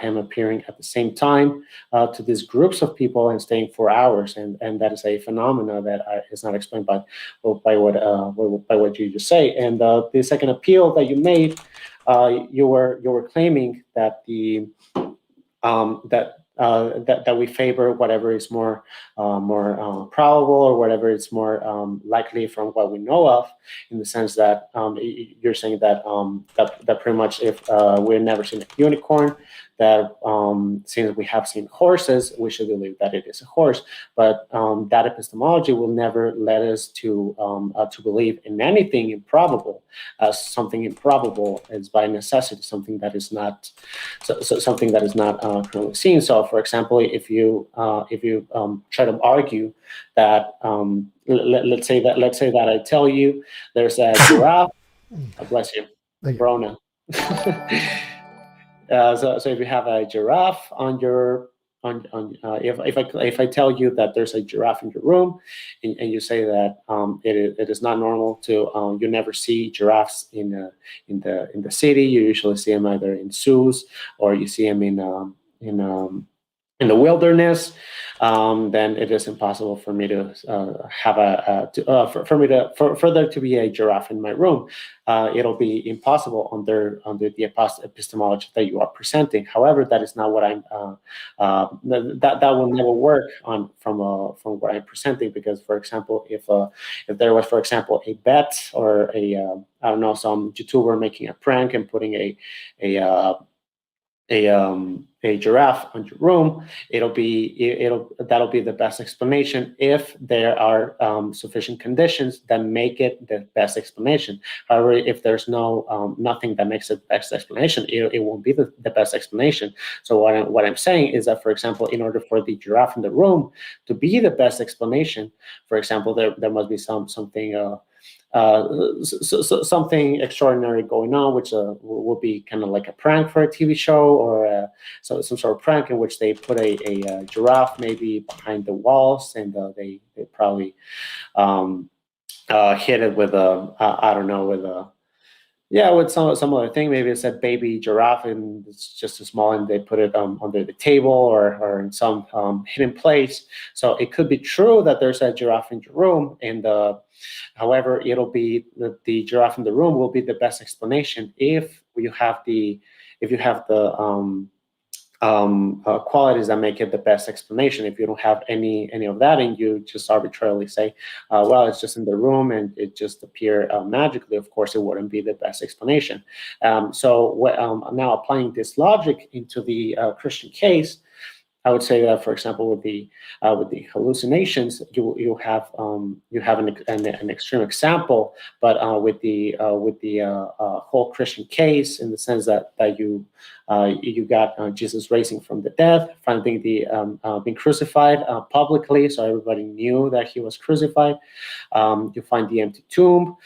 him appearing at the same time to these groups of people and staying for hours, and that is a phenomena that is not explained by what you just say. And the second appeal that you made, you were claiming that that we favor whatever is more probable, or whatever is more likely from what we know of, in the sense that you're saying that that pretty much, if we've never seen a unicorn, that since we have seen horses, we should believe that it is a horse. But that epistemology will never let us to believe in anything improbable as something improbable is by necessity something that is not something that is not currently seen. So, for example, if you try to argue that let's say that I tell you there's a giraffe. Bless you, Corona. So if you have a giraffe on your if I tell you that there's a giraffe in your room, and you say that it is not normal to you never see giraffes in the city. You usually see them either in zoos, or you see them in the wilderness, then it is impossible for me to have for there to be a giraffe in my room. It'll be impossible under the epistemology that you are presenting. However, that is not what I'm. That will never work from what I'm presenting, because, for example, if there was, for example, a bet, or I don't know, some YouTuber making a prank and putting a a giraffe on your room, that'll be the best explanation if there are sufficient conditions that make it the best explanation. However, if there's nothing that makes it the best explanation, it won't be the best explanation. So what I'm saying is that, for example, in order for the giraffe in the room to be the best explanation, for example, there must be something something extraordinary going on, which will be kind of like a prank for a TV show, or some sort of prank in which they put a giraffe maybe behind the walls, and they probably hit it with I don't know, with a, yeah, with some other thing. Maybe it's a baby giraffe and it's just a small, and they put it under the table, or in some hidden place. So it could be true that there's a giraffe in your room, and however, it'll be the giraffe in the room will be the best explanation if you have the qualities that make it the best explanation. If you don't have any of that, and you just arbitrarily say, well, it's just in the room and it just appeared magically, of course, it wouldn't be the best explanation. Now applying this logic into the Christian case, I would say that, for example, with the hallucinations, you have an extreme example, but with the whole Christian case, in the sense that you got Jesus raising from the dead, finding being crucified publicly, so everybody knew that he was crucified. You find the empty tomb,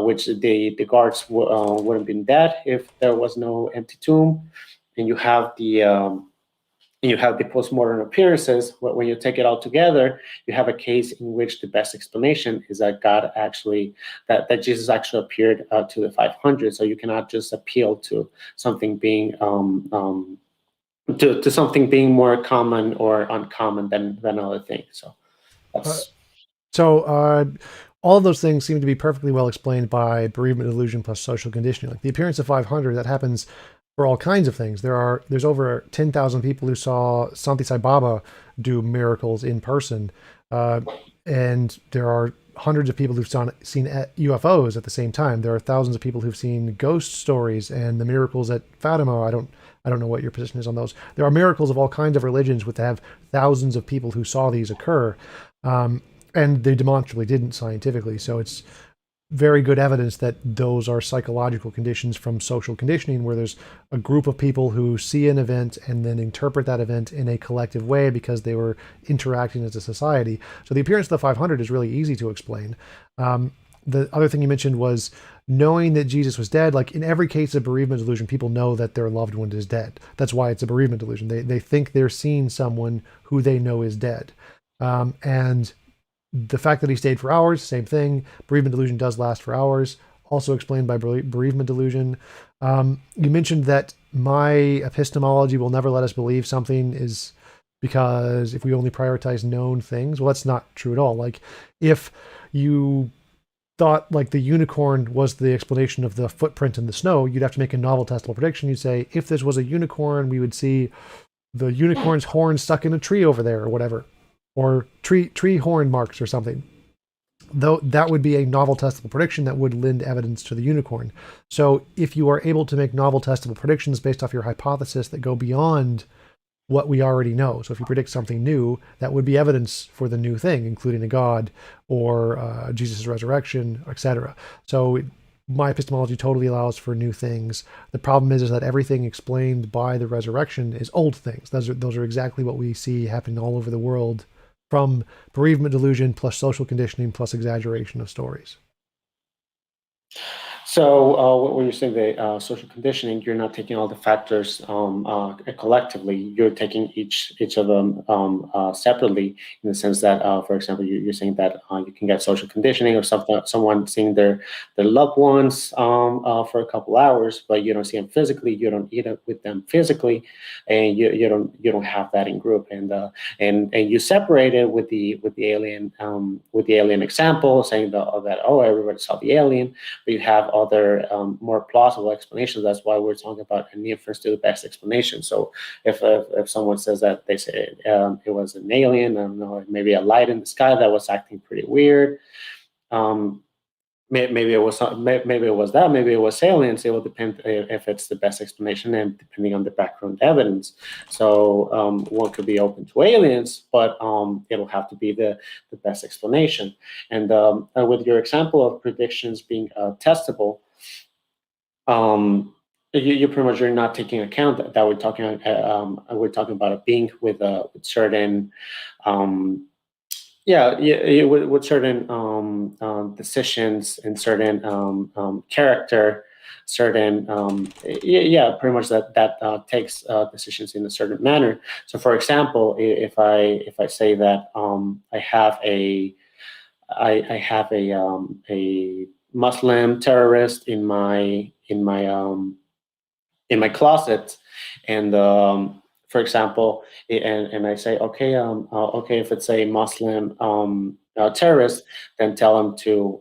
which the guards wouldn't have been dead if there was no empty tomb, and you have the postmodern appearances. When you take it all together, you have a case in which the best explanation is that that Jesus actually appeared to the 500. So you cannot just appeal to something being to something being more common or uncommon than other things. So Uh, that's so all of those things seem to be perfectly well explained by bereavement delusion plus social conditioning. Like the appearance of 500, that happens for all kinds of things. There's over 10,000 people who saw Santi Sai Baba do miracles in person, and there are hundreds of people who've seen UFOs at the same time. There are thousands of people who've seen ghost stories and the miracles at Fatima. I don't know what your position is on those. There are miracles of all kinds of religions which have thousands of people who saw these occur, and they demonstrably didn't scientifically. So it's very good evidence that those are psychological conditions from social conditioning, where there's a group of people who see an event and then interpret that event in a collective way because they were interacting as a society. So the appearance of the 500 is really easy to explain. The other thing you mentioned was knowing that Jesus was dead. Like in every case of bereavement delusion, people know that their loved one is dead. That's why it's a bereavement delusion. They think they're seeing someone who they know is dead. And the fact that he stayed for hours, same thing. Bereavement delusion does last for hours, also explained by bereavement delusion. You mentioned that my epistemology will never let us believe something is because if we only prioritize known things, well, that's not true at all. Like if you thought like the unicorn was the explanation of the footprint in the snow, you'd have to make a novel testable prediction. You'd say, if this was a unicorn, we would see the unicorn's horn stuck in a tree over there or whatever, or tree horn marks or something. Though that would be a novel testable prediction that would lend evidence to the unicorn. So if you are able to make novel testable predictions based off your hypothesis that go beyond what we already know, so if you predict something new, that would be evidence for the new thing, including a god or Jesus' resurrection, etc. So my epistemology totally allows for new things. The problem is that everything explained by the resurrection is old things. Those are exactly what we see happening all over the world from bereavement delusion plus social conditioning plus exaggeration of stories. So when you're saying the social conditioning, you're not taking all the factors collectively. You're taking each of them separately, in the sense that, for example, you're saying that you can get social conditioning or someone seeing their loved ones for a couple hours, but you don't see them physically. You don't eat with them physically, and you don't have that in group. And you separate it with the alien example, saying that everybody saw the alien, but you have other more plausible explanations. That's why we're talking about an inference to the best explanation. So if someone says that they say it was an alien, I don't know, maybe a light in the sky that was acting pretty weird, maybe it was maybe it was that, maybe it was aliens. It will depend if it's the best explanation and depending on the background evidence. So one could be open to aliens, but it'll have to be the best explanation. And with your example of predictions being testable, you pretty much are not taking account that we're talking about a being with certain with certain decisions and certain character, certain pretty much that takes decisions in a certain manner. So, for example, if I say that I have a Muslim terrorist in my closet, and for example, and I say, okay, okay, if it's a Muslim terrorist, then tell him to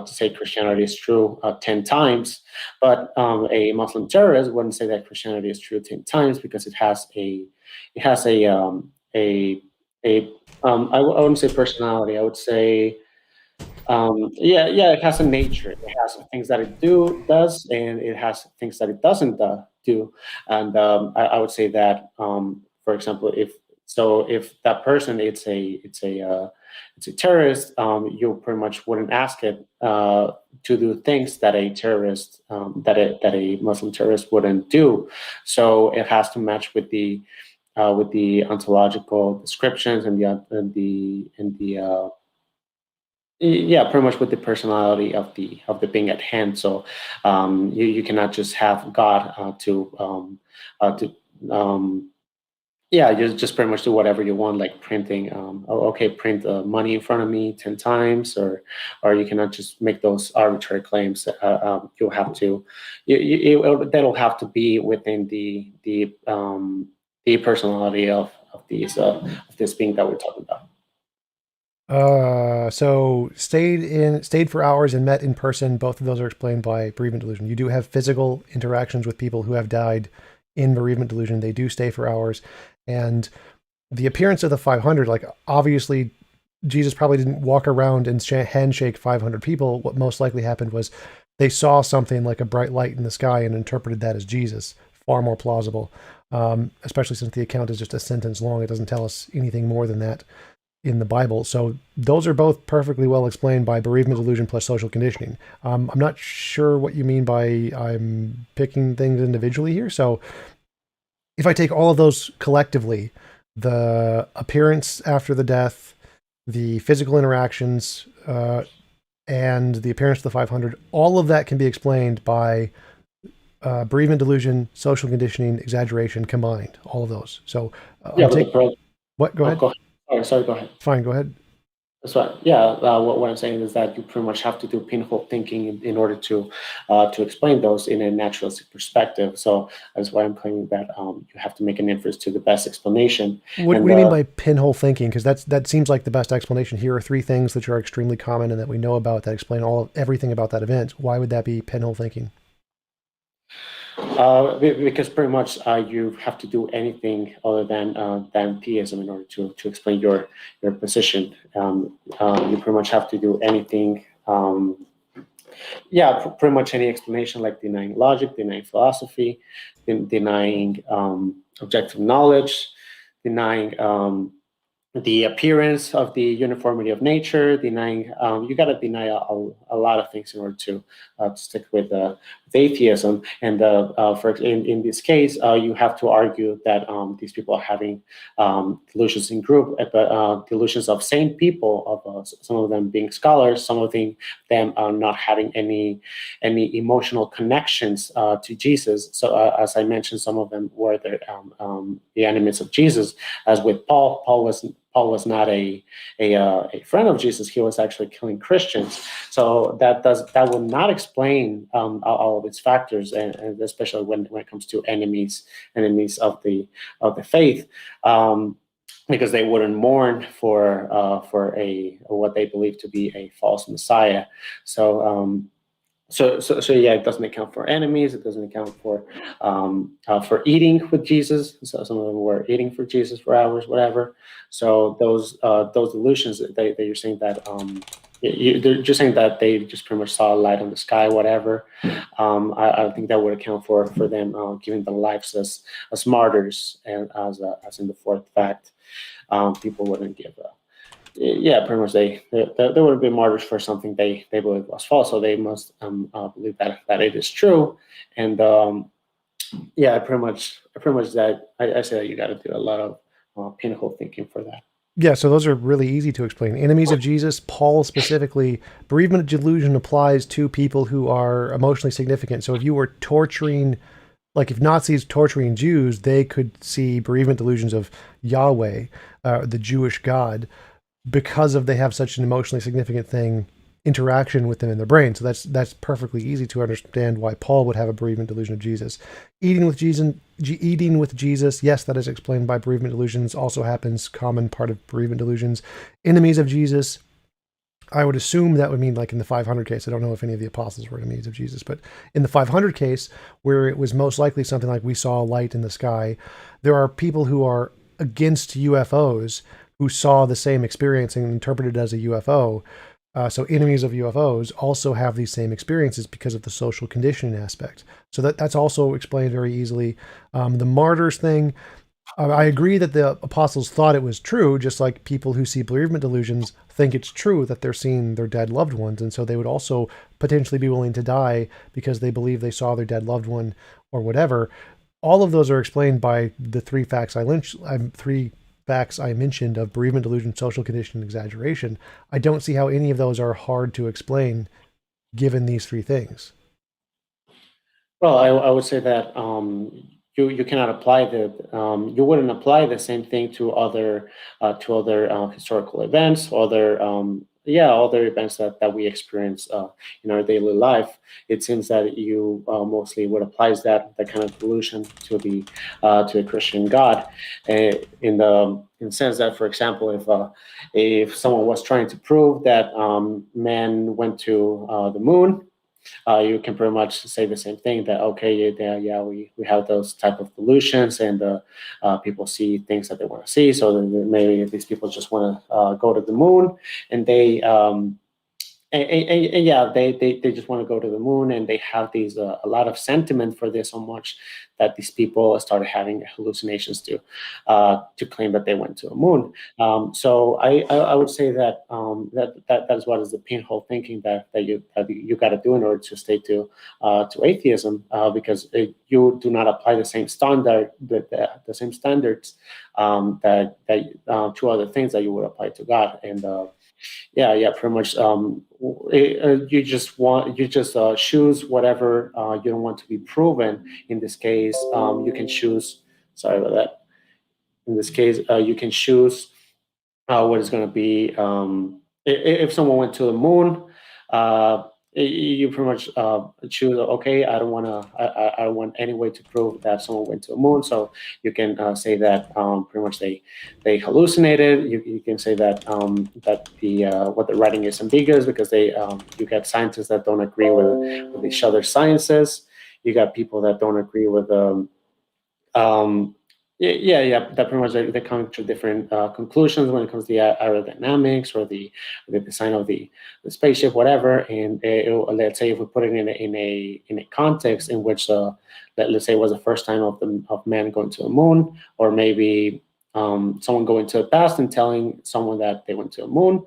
say Christianity is true 10 times. But a Muslim terrorist wouldn't say that Christianity is true 10 times because it has a I wouldn't say personality. I would say it has a nature. It has things that it does, and it has things that it doesn't do. And I would say that, for example, if that person it's a terrorist, you pretty much wouldn't ask it to do things that a terrorist that a Muslim terrorist wouldn't do. So it has to match with the ontological descriptions and pretty much with the personality of the being at hand. So you cannot just have God to just pretty much do whatever you want, like printing. Print money in front of me 10 times, or you cannot just make those arbitrary claims. You'll have to, that'll have to be within the personality of this being that we're talking about. So stayed for hours and met in person. Both of those are explained by bereavement delusion. You do have physical interactions with people who have died in bereavement delusion. They do stay for hours. And the appearance of the 500, like obviously Jesus probably didn't walk around and handshake 500 people. What most likely happened was they saw something like a bright light in the sky and interpreted that as Jesus. Far more plausible, especially since the account is just a sentence long. It doesn't tell us anything more than that in the Bible. So those are both perfectly well explained by bereavement delusion plus social conditioning. I'm not sure what you mean by I'm picking things individually here. So if I take all of those collectively, the appearance after the death, the physical interactions, and the appearance of the 500, all of that can be explained by bereavement delusion, social conditioning, exaggeration combined, all of those. So what? Go ahead. Go ahead. Sorry, go ahead. Fine, go ahead. That's right. Yeah, what I'm saying is that you pretty much have to do pinhole thinking in order to explain those in a naturalistic perspective. So that's why I'm claiming that you have to make an inference to the best explanation. What do you mean by pinhole thinking? Because that seems like the best explanation. Here are three things that are extremely common and that we know about that explain everything about that event. Why would that be pinhole thinking? Because pretty much you have to do anything other than theism in order to explain your position. You pretty much have to do anything. Pretty much any explanation, like denying logic, denying philosophy, denying objective knowledge, denying the appearance of the uniformity of nature, denying you got to deny a lot of things in order to stick with atheism. And in this case, you have to argue that these people are having delusions in group, but delusions of sane people, of some of them being scholars, some of them not having any emotional connections to Jesus. So as I mentioned, some of them were the enemies of Jesus, as with Paul. Paul was not a friend of Jesus. He was actually killing Christians. So that would not explain all of its factors, and especially when it comes to enemies of the faith, because they wouldn't mourn for what they believe to be a false Messiah. So it doesn't account for enemies. It doesn't account for eating with Jesus. So some of them were eating for Jesus for hours, whatever. So those delusions that you're saying that they're just saying that they just pretty much saw a light on the sky, whatever. I think that would account for them giving their lives as martyrs, and as in the fourth fact, people wouldn't give. Yeah, pretty much they would have been martyrs for something they believe was false, so they must believe that it is true, and yeah, pretty much that I say that you got to do a lot of pinnacle thinking for that. Yeah, so those are really easy to explain. Enemies of Jesus, Paul specifically, bereavement delusion applies to people who are emotionally significant. So if you were torturing, like if Nazis torturing Jews, they could see bereavement delusions of Yahweh, the Jewish God, because of they have such an emotionally significant thing interaction with them in their brain. So that's perfectly easy to understand why Paul would have a bereavement delusion of Jesus. Eating with Jesus, yes, that is explained by bereavement delusions. Also happens, common part of bereavement delusions. Enemies of Jesus, I would assume that would mean like in the 500 case. I don't know if any of the apostles were enemies of Jesus, but in the 500 case, where it was most likely something like we saw a light in the sky, there are people who are against UFOs who saw the same experience and interpreted it as a UFO. So enemies of UFOs also have these same experiences because of the social conditioning aspect. So that's also explained very easily. The martyrs thing, I agree that the apostles thought it was true, just like people who see bereavement delusions think it's true that they're seeing their dead loved ones. And so they would also potentially be willing to die because they believe they saw their dead loved one or whatever. All of those are explained by the three facts I mentioned of bereavement delusion, social condition, and exaggeration. I don't see how any of those are hard to explain given these three things. Well, I would say that you cannot apply you wouldn't apply the same thing to other historical events, other events that we experience in our daily life. It seems that you mostly would apply that kind of delusion to a Christian God, in the sense that, for example, if someone was trying to prove that man went to the moon, you can pretty much say the same thing, that okay, yeah, we have those type of delusions, and people see things that they want to see, so then maybe these people just want to go to the moon, and yeah, they just want to go to the moon, and they have these a lot of sentiment for this, so much that these people started having hallucinations to claim that they went to a moon. So I would say that that is what is the pinhole thinking that you got to do in order to stay to atheism, because you do not apply the same the same standards to other things that you would apply to God. And yeah, pretty much. You just choose whatever you don't want to be proven. In this case, you can choose. Sorry about that. In this case, you can choose what is going to be. If someone went to the moon, you pretty much choose. Okay, I don't want to. I don't want any way to prove that someone went to the moon. So you can say that pretty much they hallucinated. You can say that that the what the writing is ambiguous, because you get scientists that don't agree with each other's sciences. You got people that don't agree with um, yeah. That pretty much they come to different conclusions when it comes to the aerodynamics, or the design of the spaceship, whatever. And let's say if we put it in a context in which let's say it was the first time of man going to the moon, or maybe someone going to the past and telling someone that they went to the moon.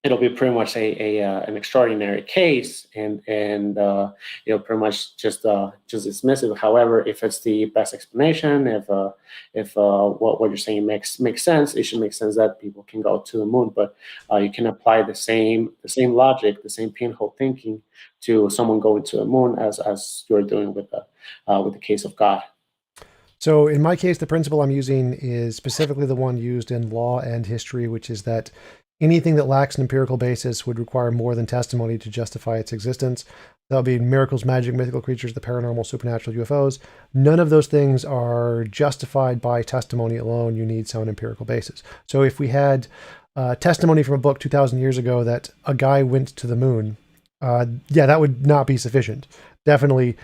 It'll be pretty much an extraordinary case, and pretty much just dismiss it. However, if it's the best explanation, if what you're saying makes sense, it should make sense that people can go to the moon. But you can apply the same logic, the same pinhole thinking to someone going to the moon as you're doing with the case of God. So in my case, the principle I'm using is specifically the one used in law and history, which is that anything that lacks an empirical basis would require more than testimony to justify its existence. That would be miracles, magic, mythical creatures, the paranormal, supernatural, UFOs. None of those things are justified by testimony alone. You need some empirical basis. So if we had testimony from a book 2,000 years ago that a guy went to the moon, yeah, that would not be sufficient. Definitely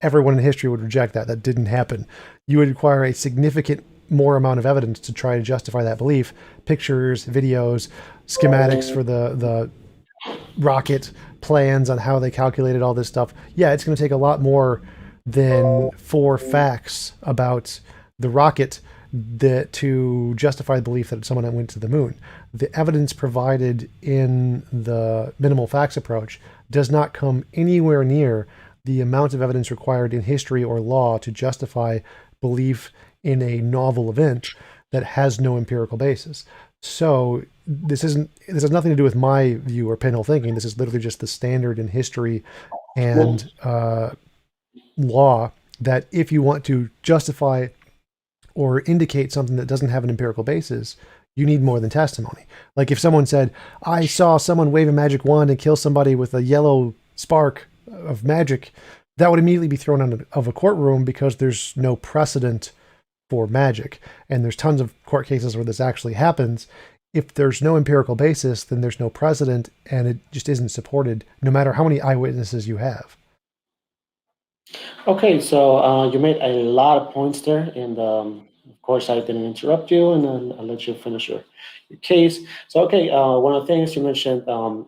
everyone in history would reject that. That didn't happen. You would require a significant more amount of evidence to try to justify that belief. Pictures, videos, schematics for the rocket, plans on how they calculated all this stuff. Yeah, it's going to take a lot more than 4 facts about the rocket that to justify the belief that someone went to the moon. The evidence provided in the minimal facts approach does not come anywhere near the amount of evidence required in history or law to justify belief in a novel event that has no empirical basis. So this has nothing to do with my view or pinhole thinking. This is literally just the standard in history Well, and law that if you want to justify or indicate something that doesn't have an empirical basis, you need more than testimony. Like if someone said, I saw someone wave a magic wand and kill somebody with a yellow spark of magic, that would immediately be thrown out of a courtroom because there's no precedent for magic. And there's tons of court cases where this actually happens. If there's no empirical basis, then there's no precedent and it just isn't supported, no matter how many eyewitnesses you have. okay, so you made a lot of points there, and of course I didn't interrupt you, and then I'll let you finish your case. So okay, one of the things you mentioned,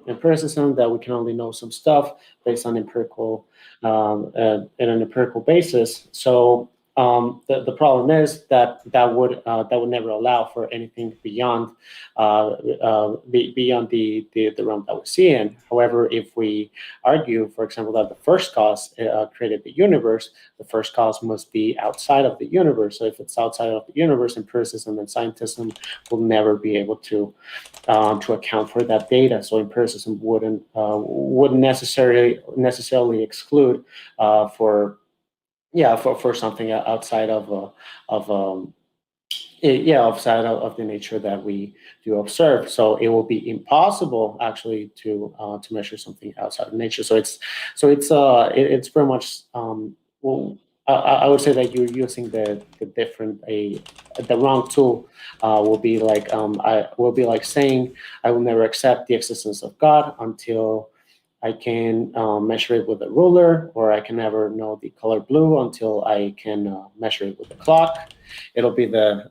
empiricism, that we can only know some stuff based on empirical, in an empirical basis. So the problem is that that would never allow for anything beyond beyond the realm that we see in. However, if we argue, for example, that the first cause created the universe, the first cause must be outside of the universe. So if it's outside of the universe, empiricism and scientism will never be able to account for that data. So empiricism wouldn't necessarily exclude for for something outside of outside of the nature that we do observe. So it will be impossible actually to measure something outside of nature. It's very much well. I would say that you're using the wrong tool. I will be like saying I will never accept the existence of God until I can measure it with a ruler, or I can never know the color blue until I can measure it with a clock. It'll be a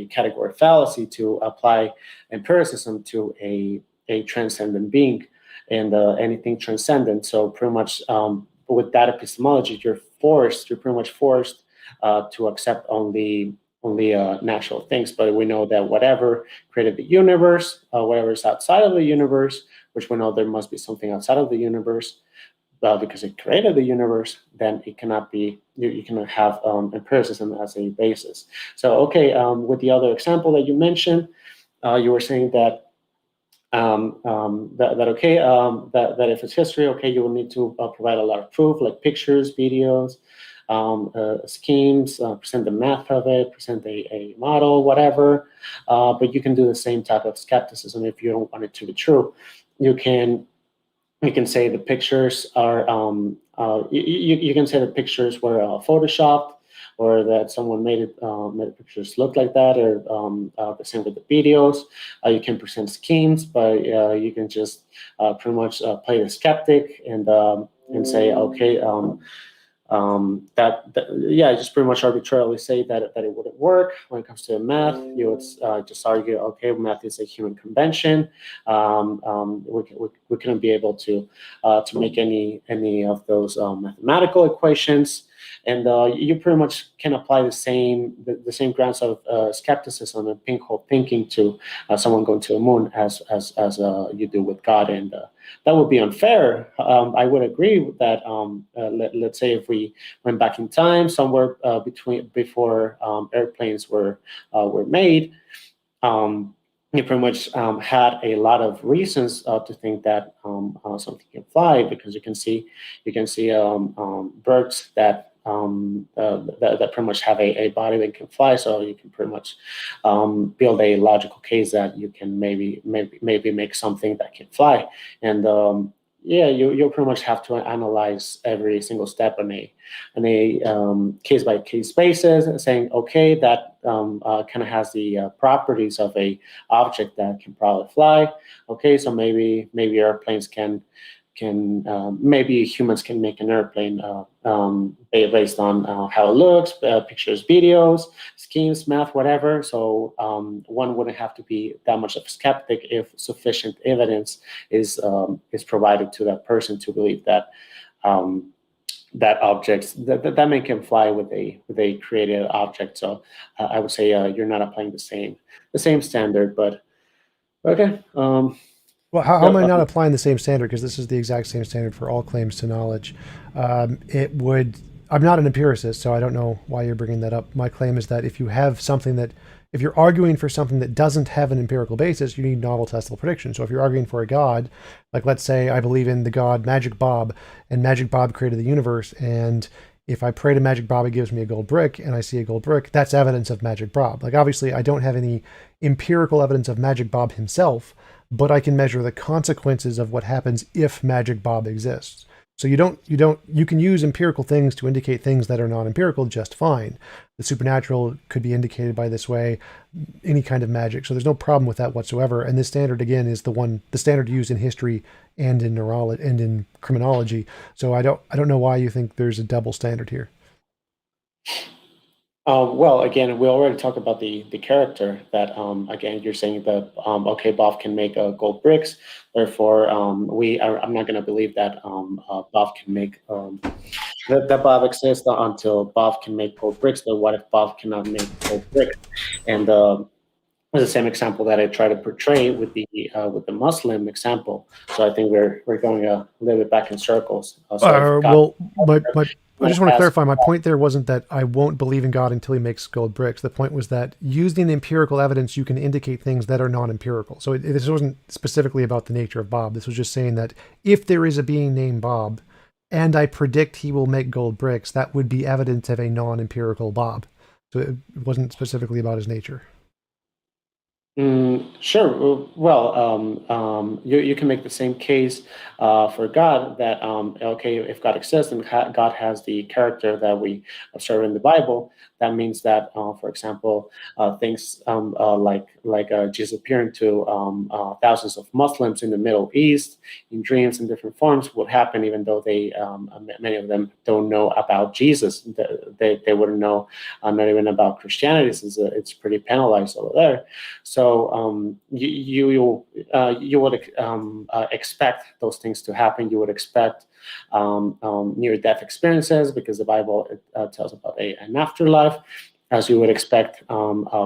category fallacy to apply empiricism to a transcendent being and anything transcendent. So pretty much with that epistemology, you're pretty much forced to accept only natural things. But we know that whatever created the universe, whatever is outside of the universe, which we know there must be something outside of the universe, because it created the universe, then it cannot be, you cannot have empiricism as a basis. So, okay, with the other example that you mentioned, you were saying that that if it's history, okay, you will need to provide a lot of proof, like pictures, videos, schemes, present the math of it, present a model, whatever. But you can do the same type of skepticism if you don't want it to be true. You can say the pictures are you can say the pictures were photoshopped, or that someone made the pictures look like that, or the same with the videos. You can present schemes, but you can just pretty much play the skeptic and say, okay, just pretty much arbitrarily say that it wouldn't work when it comes to math. You would just argue, okay, math is a human convention. We couldn't be able to make any of those mathematical equations, and you pretty much can apply the same grounds of skepticism and pinhole thinking to someone going to the moon as you do with God, and that would be unfair. I would agree with that. Let's say if we went back in time somewhere before airplanes were made, you pretty much had a lot of reasons to think that something can fly, because you can see birds that pretty much have a body that can fly. So you can pretty much build a logical case that you can maybe make something that can fly. And you'll pretty much have to analyze every single step on a case by case basis, saying, okay, that kind of has the properties of a object that can probably fly. Okay, so maybe airplanes can maybe humans can make an airplane based on how it looks, pictures, videos, schemes, math, whatever. So one wouldn't have to be that much of a skeptic if sufficient evidence is provided to that person to believe that that objects that man can fly with a created object. So I would say you're not applying the same standard, but okay. Well, how am Yep. I not applying the same standard? Because this is the exact same standard for all claims to knowledge. It would. I'm not an empiricist, so I don't know why you're bringing that up. My claim is that if you have something that, if you're arguing for something that doesn't have an empirical basis, you need novel testable prediction. So if you're arguing for a god, like let's say I believe in the god Magic Bob, and Magic Bob created the universe, and if I pray to Magic Bob, he gives me a gold brick, and I see a gold brick, that's evidence of Magic Bob. Like obviously, I don't have any empirical evidence of Magic Bob himself, but I can measure the consequences of what happens if Magic Bob exists. So you can use empirical things to indicate things that are non-empirical just fine. The supernatural could be indicated by this way, any kind of magic. So there's no problem with that whatsoever. And this standard again is the standard used in history and in neurology and in criminology. So I don't know why you think there's a double standard here. Well, again, we already talked about the character that, again, you're saying that, okay, Bob can make gold bricks. Therefore, I'm not going to believe that Bob can make, that Bob exists until Bob can make gold bricks. But what if Bob cannot make gold bricks? And it's the same example that I try to portray with the Muslim example. So I think we're going a little bit back in circles. Well, I just want to clarify. My point there wasn't that I won't believe in God until he makes gold bricks. The point was that using empirical evidence, you can indicate things that are non-empirical. So this wasn't specifically about the nature of Bob. This was just saying that if there is a being named Bob, and I predict he will make gold bricks, that would be evidence of a non-empirical Bob. So it wasn't specifically about his nature. Sure. Well, you can make the same case for God that okay, if God exists and God has the character that we observe in the Bible, that means that, for example, things Jesus appearing to thousands of Muslims in the Middle East in dreams in different forms would happen, even though many of them don't know about Jesus. They wouldn't know not even about Christianity, since it's pretty penalized over there. So you would expect those things to happen. You would expect near-death experiences, because the Bible tells about an afterlife, as you would expect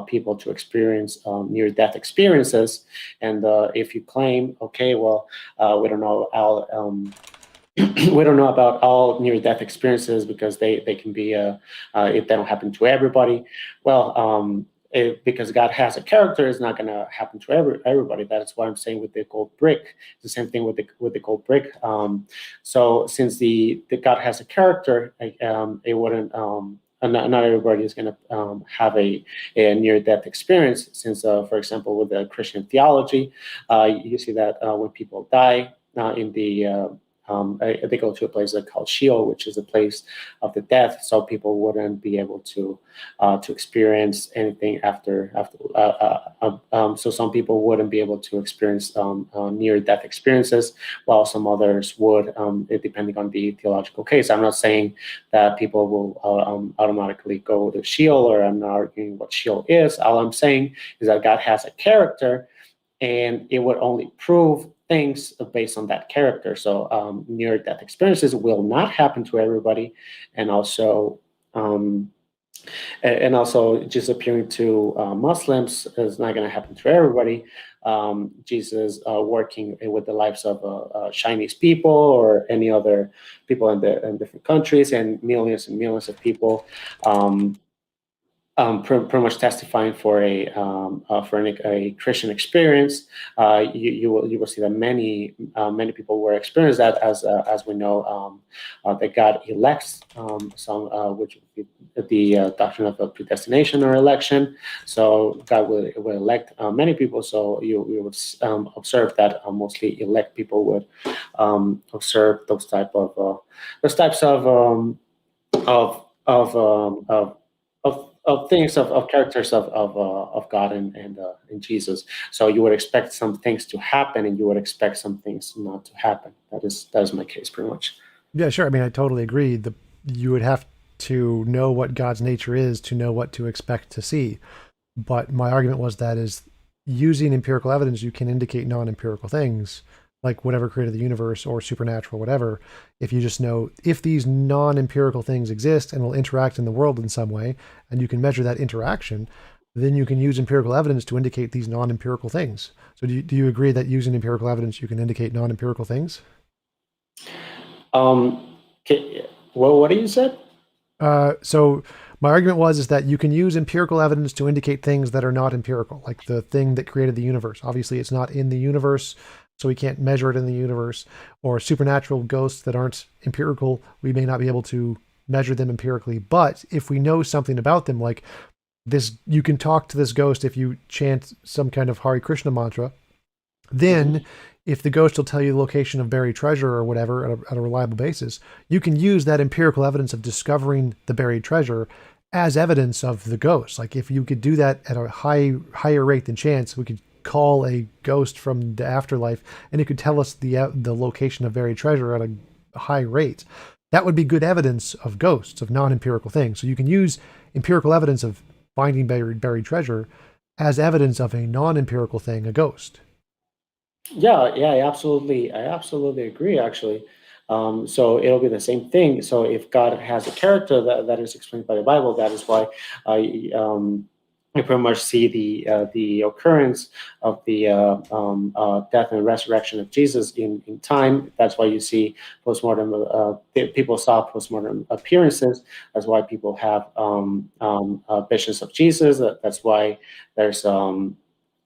people to experience near-death experiences. And if you claim, okay, well, we don't know how. We don't know about all near-death experiences because they can be if they don't happen to everybody. Well, because God has a character, it's not going to happen to everybody. That's what I'm saying with the gold brick. It's the same thing with the gold brick. So since the God has a character, it wouldn't. Not everybody is going to have a near-death experience. Since, for example, with the Christian theology, you see that when people die in the they go to a place called Sheol, which is a place of the death. So people wouldn't be able to experience anything after. So some people wouldn't be able to experience near-death experiences, while some others would, depending on the theological case. I'm not saying that people will automatically go to Sheol, or I'm not arguing what Sheol is. All I'm saying is that God has a character, and it would only prove things based on that character. So near-death experiences will not happen to everybody, and also just appearing to Muslims is not going to happen to everybody. Jesus working with the lives of Chinese people or any other people in different countries, and millions of people. Pretty much testifying for a Christian experience. You will see that many people will experience that, as we know, that God elects some, which would be the doctrine of predestination or election. So God will elect many people. So you would observe that mostly elect people would observe those types of of things of characters of God and Jesus. So you would expect some things to happen, and you would expect some things not to happen. That is my case pretty much. Yeah, sure. I mean, I totally agree. You would have to know what God's nature is to know what to expect to see. But my argument was that is using empirical evidence, you can indicate non-empirical things, like whatever created the universe or supernatural, whatever. If you just know if these non-empirical things exist and will interact in the world in some way, and you can measure that interaction, then you can use empirical evidence to indicate these non-empirical things. So do you agree that using empirical evidence, you can indicate non-empirical things? Well, what do you said? So my argument was is that you can use empirical evidence to indicate things that are not empirical, like the thing that created the universe. Obviously, it's not in the universe, so we can't measure it in the universe. Or supernatural ghosts that aren't empirical, we may not be able to measure them empirically. But if we know something about them, like this, you can talk to this ghost if you chant some kind of Hare Krishna mantra. Then, if the ghost will tell you the location of buried treasure or whatever at a reliable basis, you can use that empirical evidence of discovering the buried treasure as evidence of the ghost. Like if you could do that at a higher rate than chance, we could call a ghost from the afterlife and it could tell us the location of buried treasure at a high rate. That would be good evidence of ghosts, of non-empirical things. So you can use empirical evidence of finding buried treasure as evidence of a non-empirical thing, a ghost. Yeah, I absolutely agree. Actually, so it'll be the same thing. So if God has a character that is explained by the Bible, that is why I you pretty much see the occurrence of the death and resurrection of Jesus in time. That's why you see postmortem. People saw postmortem appearances. That's why people have visions of Jesus. That's why there's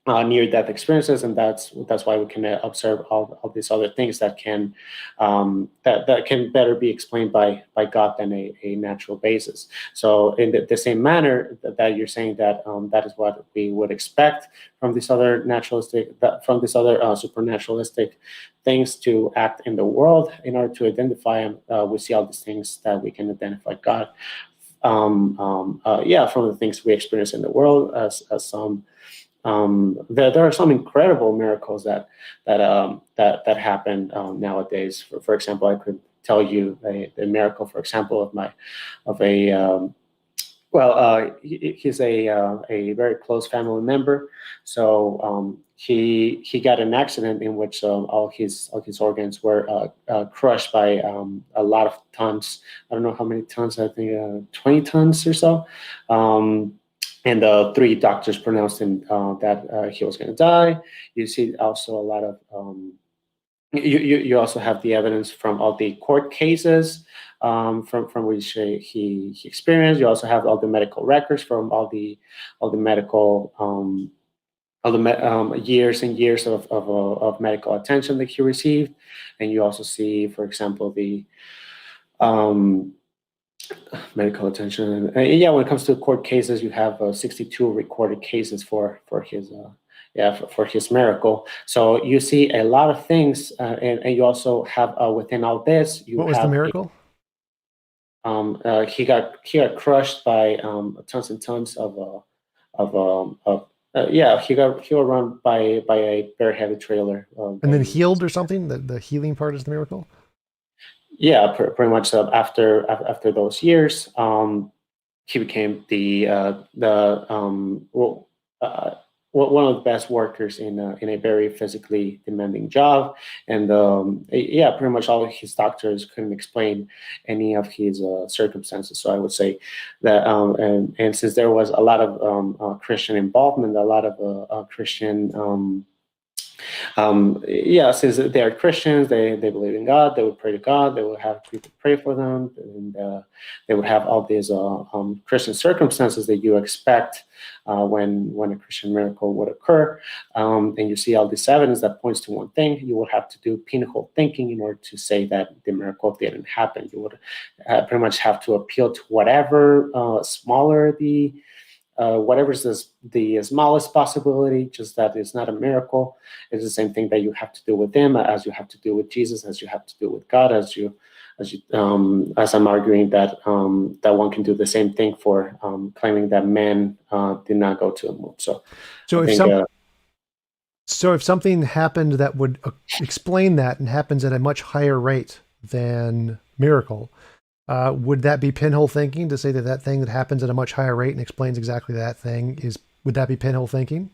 near-death experiences, and that's why we can observe all these other things that can that can better be explained by God than a natural basis. So, in the same manner that you're saying that that is what we would expect from these other from these other supernaturalistic things to act in the world in order to identify them. We see all these things that we can identify God. Yeah, from the things we experience in the world as some there are some incredible miracles that happen nowadays. For example, I could tell you a miracle, for example, of a he's a very close family member. So he got an accident in which all his organs were crushed by a lot of tons. I don't know how many tons. I think 20 tons or so. And the three doctors pronounced him that he was going to die. You see also a lot of you also have the evidence from all the court cases from which he experienced. You also have all the medical records from all the medical years and years of medical attention that he received. And you also see, for example, the um, medical attention. Yeah, when it comes to court cases, you have 62 recorded cases for his for his miracle. So you see a lot of things, and you also have within all this, you What was the have miracle? he got crushed by tons and tons of yeah, he got run by a very heavy trailer. And then healed or something? The healing part is the miracle? Yeah, pretty much after those years, he became well, one of the best workers in a very physically demanding job. And yeah, pretty much all of his doctors couldn't explain any of his circumstances. So I would say that and since there was a lot of Christian involvement, a lot of Christian yeah, since they are Christians, they believe in God, they would pray to God, they would have people pray for them, and they would have all these Christian circumstances that you expect when a Christian miracle would occur. And you see all this evidence that points to one thing. You would have to do pinhole thinking in order to say that the miracle didn't happen. You would pretty much have to appeal to whatever smaller whatever's the smallest possibility, just that it's not a miracle. It's the same thing that you have to do with him, as you have to do with Jesus, as you have to do with God, as I'm arguing that that one can do the same thing for claiming that men did not go to the moon. So I So if think some so if something happened that would explain that and happens at a much higher rate than miracle, would that be pinhole thinking to say that that thing that happens at a much higher rate and explains exactly that thing is, would that be pinhole thinking?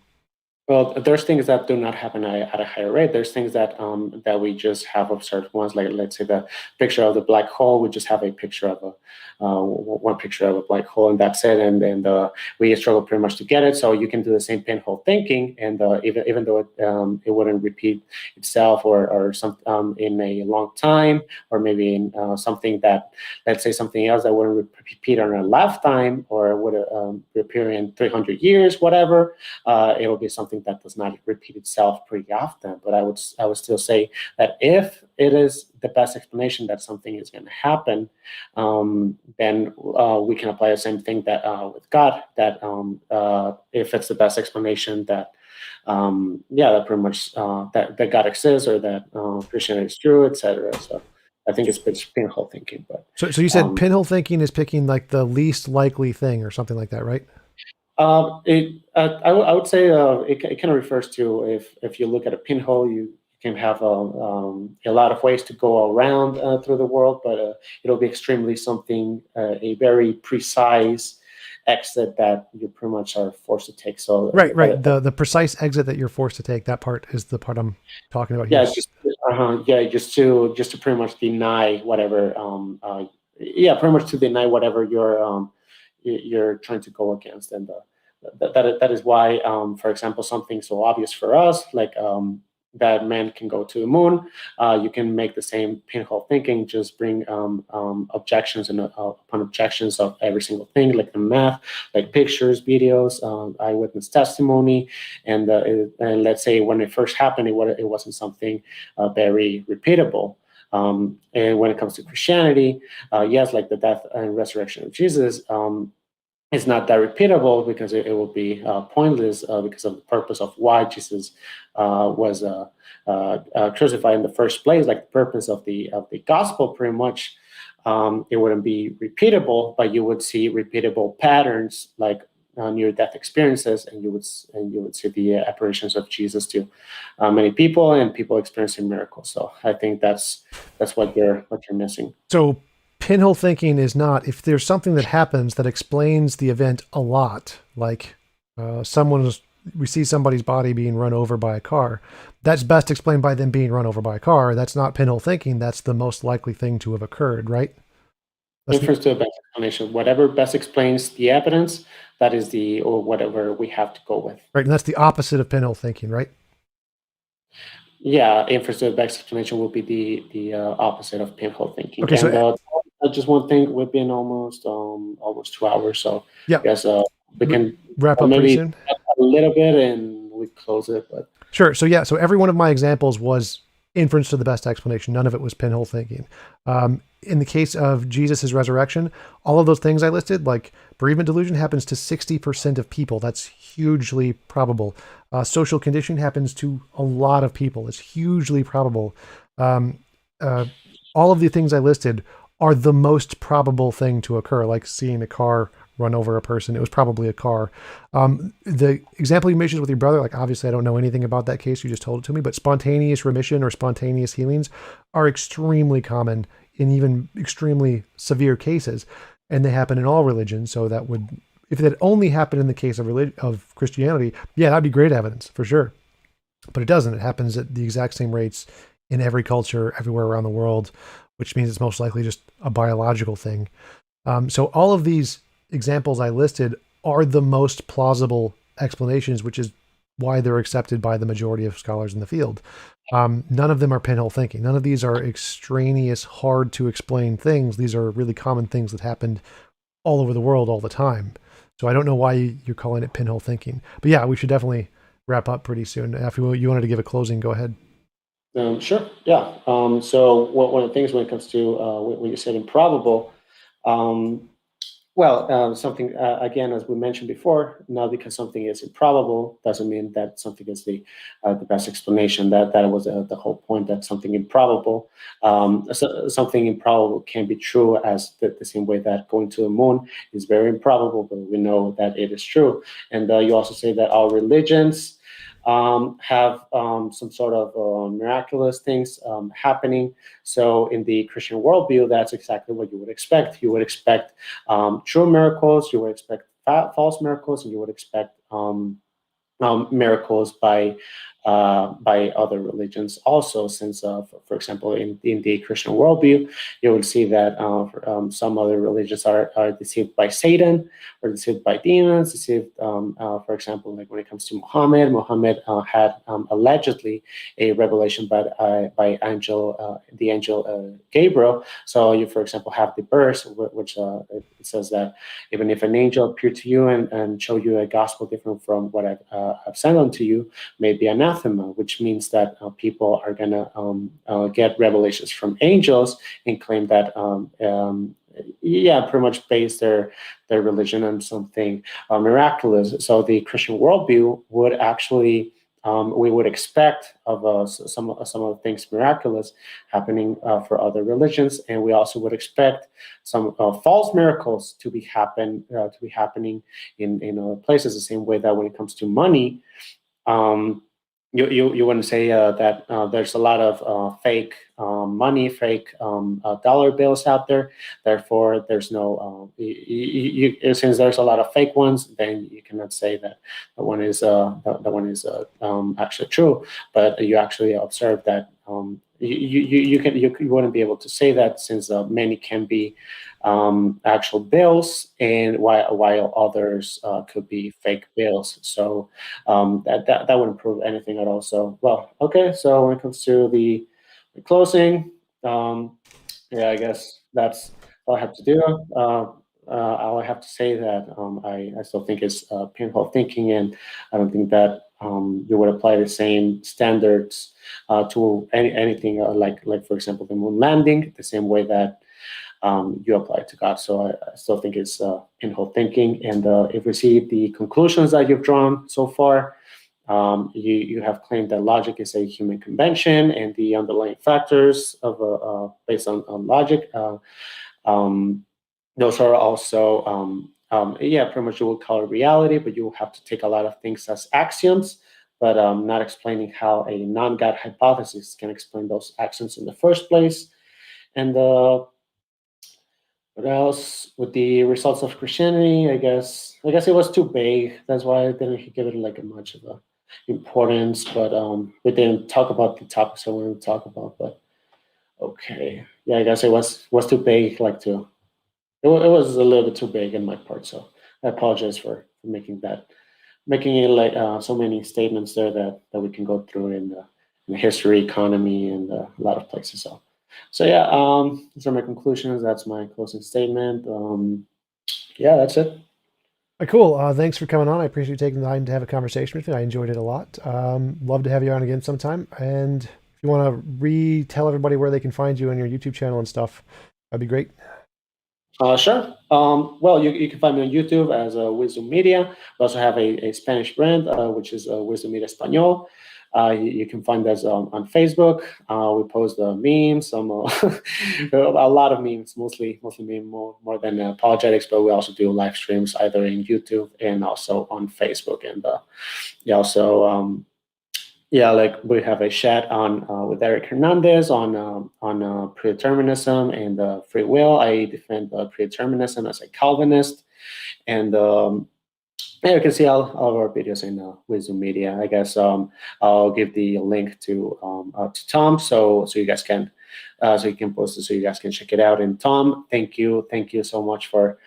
well, there's things that do not happen at a higher rate. There's things that we just have observed once, like let's say the picture of the black hole. We just have a picture of one picture of a black hole, and that's it. And we struggle pretty much to get it. So you can do the same pinhole thinking, and even though it wouldn't repeat itself or some in a long time, or maybe in something that, let's say something else that wouldn't repeat in a lifetime, or would appear in 300 years, whatever. It will be something that does not repeat itself pretty often. But I would still say that if it is the best explanation that something is going to happen, then we can apply the same thing that with God. That if it's the best explanation that that pretty much that God exists, or that Christianity is true, etc. So I think it's pinhole thinking. But So you said um, pinhole thinking is picking like the least likely thing or something like that, right? I would say it kind of refers to, if you look at a pinhole, you can have a lot of ways to go around through the world, but it'll be extremely something, a very precise exit that you pretty much are forced to take. So Right, right. The precise exit that you're forced to take, that part is the part I'm talking about here. yeah, just to pretty much deny whatever. Pretty much to deny whatever you're trying to go against. And that is why, for example, something so obvious for us, like that man can go to the moon, you can make the same pinhole thinking, just bring objections and upon objections of every single thing, like the math, like pictures, videos, eyewitness testimony. And let's say when it first happened, it wasn't something very repeatable. And when it comes to Christianity, yes, like the death and resurrection of Jesus, it's not that repeatable, because it will be pointless, because of the purpose of why Jesus was crucified in the first place. Like the purpose of the gospel, pretty much, it wouldn't be repeatable, but you would see repeatable patterns, like near-death experiences, and you would see the apparitions of Jesus to many people, and people experiencing miracles. So I think that's what you're missing. So pinhole thinking is not, if there's something that happens that explains the event a lot, like we see somebody's body being run over by a car, that's best explained by them being run over by a car. That's not pinhole thinking. That's the most likely thing to have occurred, right? Refers to a best explanation. Whatever best explains the evidence, that is or whatever we have to go with. Right, and that's the opposite of pinhole thinking, right? Yeah, inference to the best explanation will be the opposite of pinhole thinking. Okay, And so just one thing, we've been almost 2 hours, so yeah, yes, we can wrap up pretty maybe soon. a little bit and we close it. But Sure. So yeah, so every one of my examples was inference to the best explanation. None of it was pinhole thinking. In the case of Jesus' resurrection, all of those things I listed, like bereavement delusion, happens to 60% of people. That's hugely probable. Social conditioning happens to a lot of people. It's hugely probable. All of the things I listed are the most probable thing to occur, like seeing a car run over a person. It was probably a car. The example you mentioned with your brother, like obviously I don't know anything about that case. You just told it to me, but spontaneous remission or spontaneous healings are extremely common in even extremely severe cases. And they happen in all religions. So that would, if it had only happened in the case of Christianity, yeah, that'd be great evidence for sure. But it doesn't. It happens at the exact same rates in every culture, everywhere around the world, which means it's most likely just a biological thing. So all of these examples I listed are the most plausible explanations, which is why they're accepted by the majority of scholars in the field. None of them are pinhole thinking. None of these are extraneous, hard to explain things. These are really common things that happened all over the world all the time. So I don't know why you're calling it pinhole thinking. But yeah, we should definitely wrap up pretty soon. After you wanted to give a closing, go ahead. sure, yeah. So one of the things when it comes to when you said improbable, um, Well, something again, as we mentioned before, not because something is improbable doesn't mean that something is the best explanation. That was the whole point. That something improbable, something improbable can be true as the same way that going to the moon is very improbable, but we know that it is true. And you also say that all religions have some sort of miraculous things happening. So in the Christian worldview, that's exactly what you would expect. You would expect true miracles, you would expect false miracles, and you would expect miracles by other religions also. Since, for example, in the Christian worldview, you will see that some other religions are deceived by Satan or deceived by demons, deceived, for example, like when it comes to Muhammad had allegedly a revelation by the angel Gabriel. So you, for example, have the verse which it says that even if an angel appeared to you and showed you a gospel different from what I've sent unto you, may be anathema, which means that people are going to get revelations from angels and claim that, yeah, pretty much base their religion on something miraculous. So the Christian worldview would actually we would expect of some of the things miraculous happening for other religions, and we also would expect some false miracles to be happening in other places. The same way that when it comes to money, um, you wouldn't say that there's a lot of fake money, fake dollar bills out there. Therefore, there's no since there's a lot of fake ones, then you cannot say that the one is actually true. But you actually observe that you wouldn't be able to say that since many can be actual bills, and while others could be fake bills. So that wouldn't prove anything at all. So, well, okay. So when it comes to the closing, yeah, I guess that's all I have to do. All I have to say that I still think it's pinhole thinking, and I don't think that you would apply the same standards to anything like, for example, the moon landing, the same way that you apply it to God. So I still think it's pinhole thinking. And if we see the conclusions that you've drawn so far, you have claimed that logic is a human convention, and the underlying factors of based on logic, those are also yeah, pretty much you will call it reality, but you will have to take a lot of things as axioms, but not explaining how a non-God hypothesis can explain those axioms in the first place. And what else with the results of Christianity? I guess it was too vague. That's why I didn't give it like a much of a importance. But we didn't talk about the topics I wanted to talk about. But okay, yeah, I guess it was too vague. It was a little bit too big in my part. So I apologize for making it like so many statements there that we can go through in history, economy, and a lot of places. So yeah, those are my conclusions. That's my closing statement. Yeah, that's it. Cool. Thanks for coming on. I appreciate you taking the time to have a conversation with me. I enjoyed it a lot. Love to have you on again sometime. And if you want to retell everybody where they can find you on your YouTube channel and stuff, that'd be great. Sure. Well, you can find me on YouTube as Wisdom Media. We also have a Spanish brand, which is Wisdom Media Español. You can find us on Facebook. We post memes, some a lot of memes, mostly meme more than apologetics, but we also do live streams either in YouTube and also on Facebook. And yeah, also yeah, like we have a chat on with Eric Hernandez on predeterminism and free will. I defend predeterminism as a Calvinist, and yeah, you can see all of our videos in Wisdom Media. I guess I'll give the link to Tom, so you guys can so you can post it, so you guys can check it out. And Tom, thank you so much for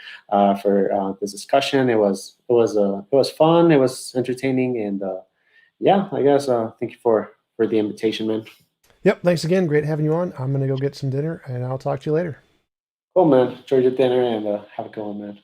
this discussion. It was fun. It was entertaining, and yeah, I guess thank you for the invitation, man. Yep. Thanks again. Great having you on. I'm going to go get some dinner and I'll talk to you later. Cool, man. Enjoy your dinner and have a good one, man.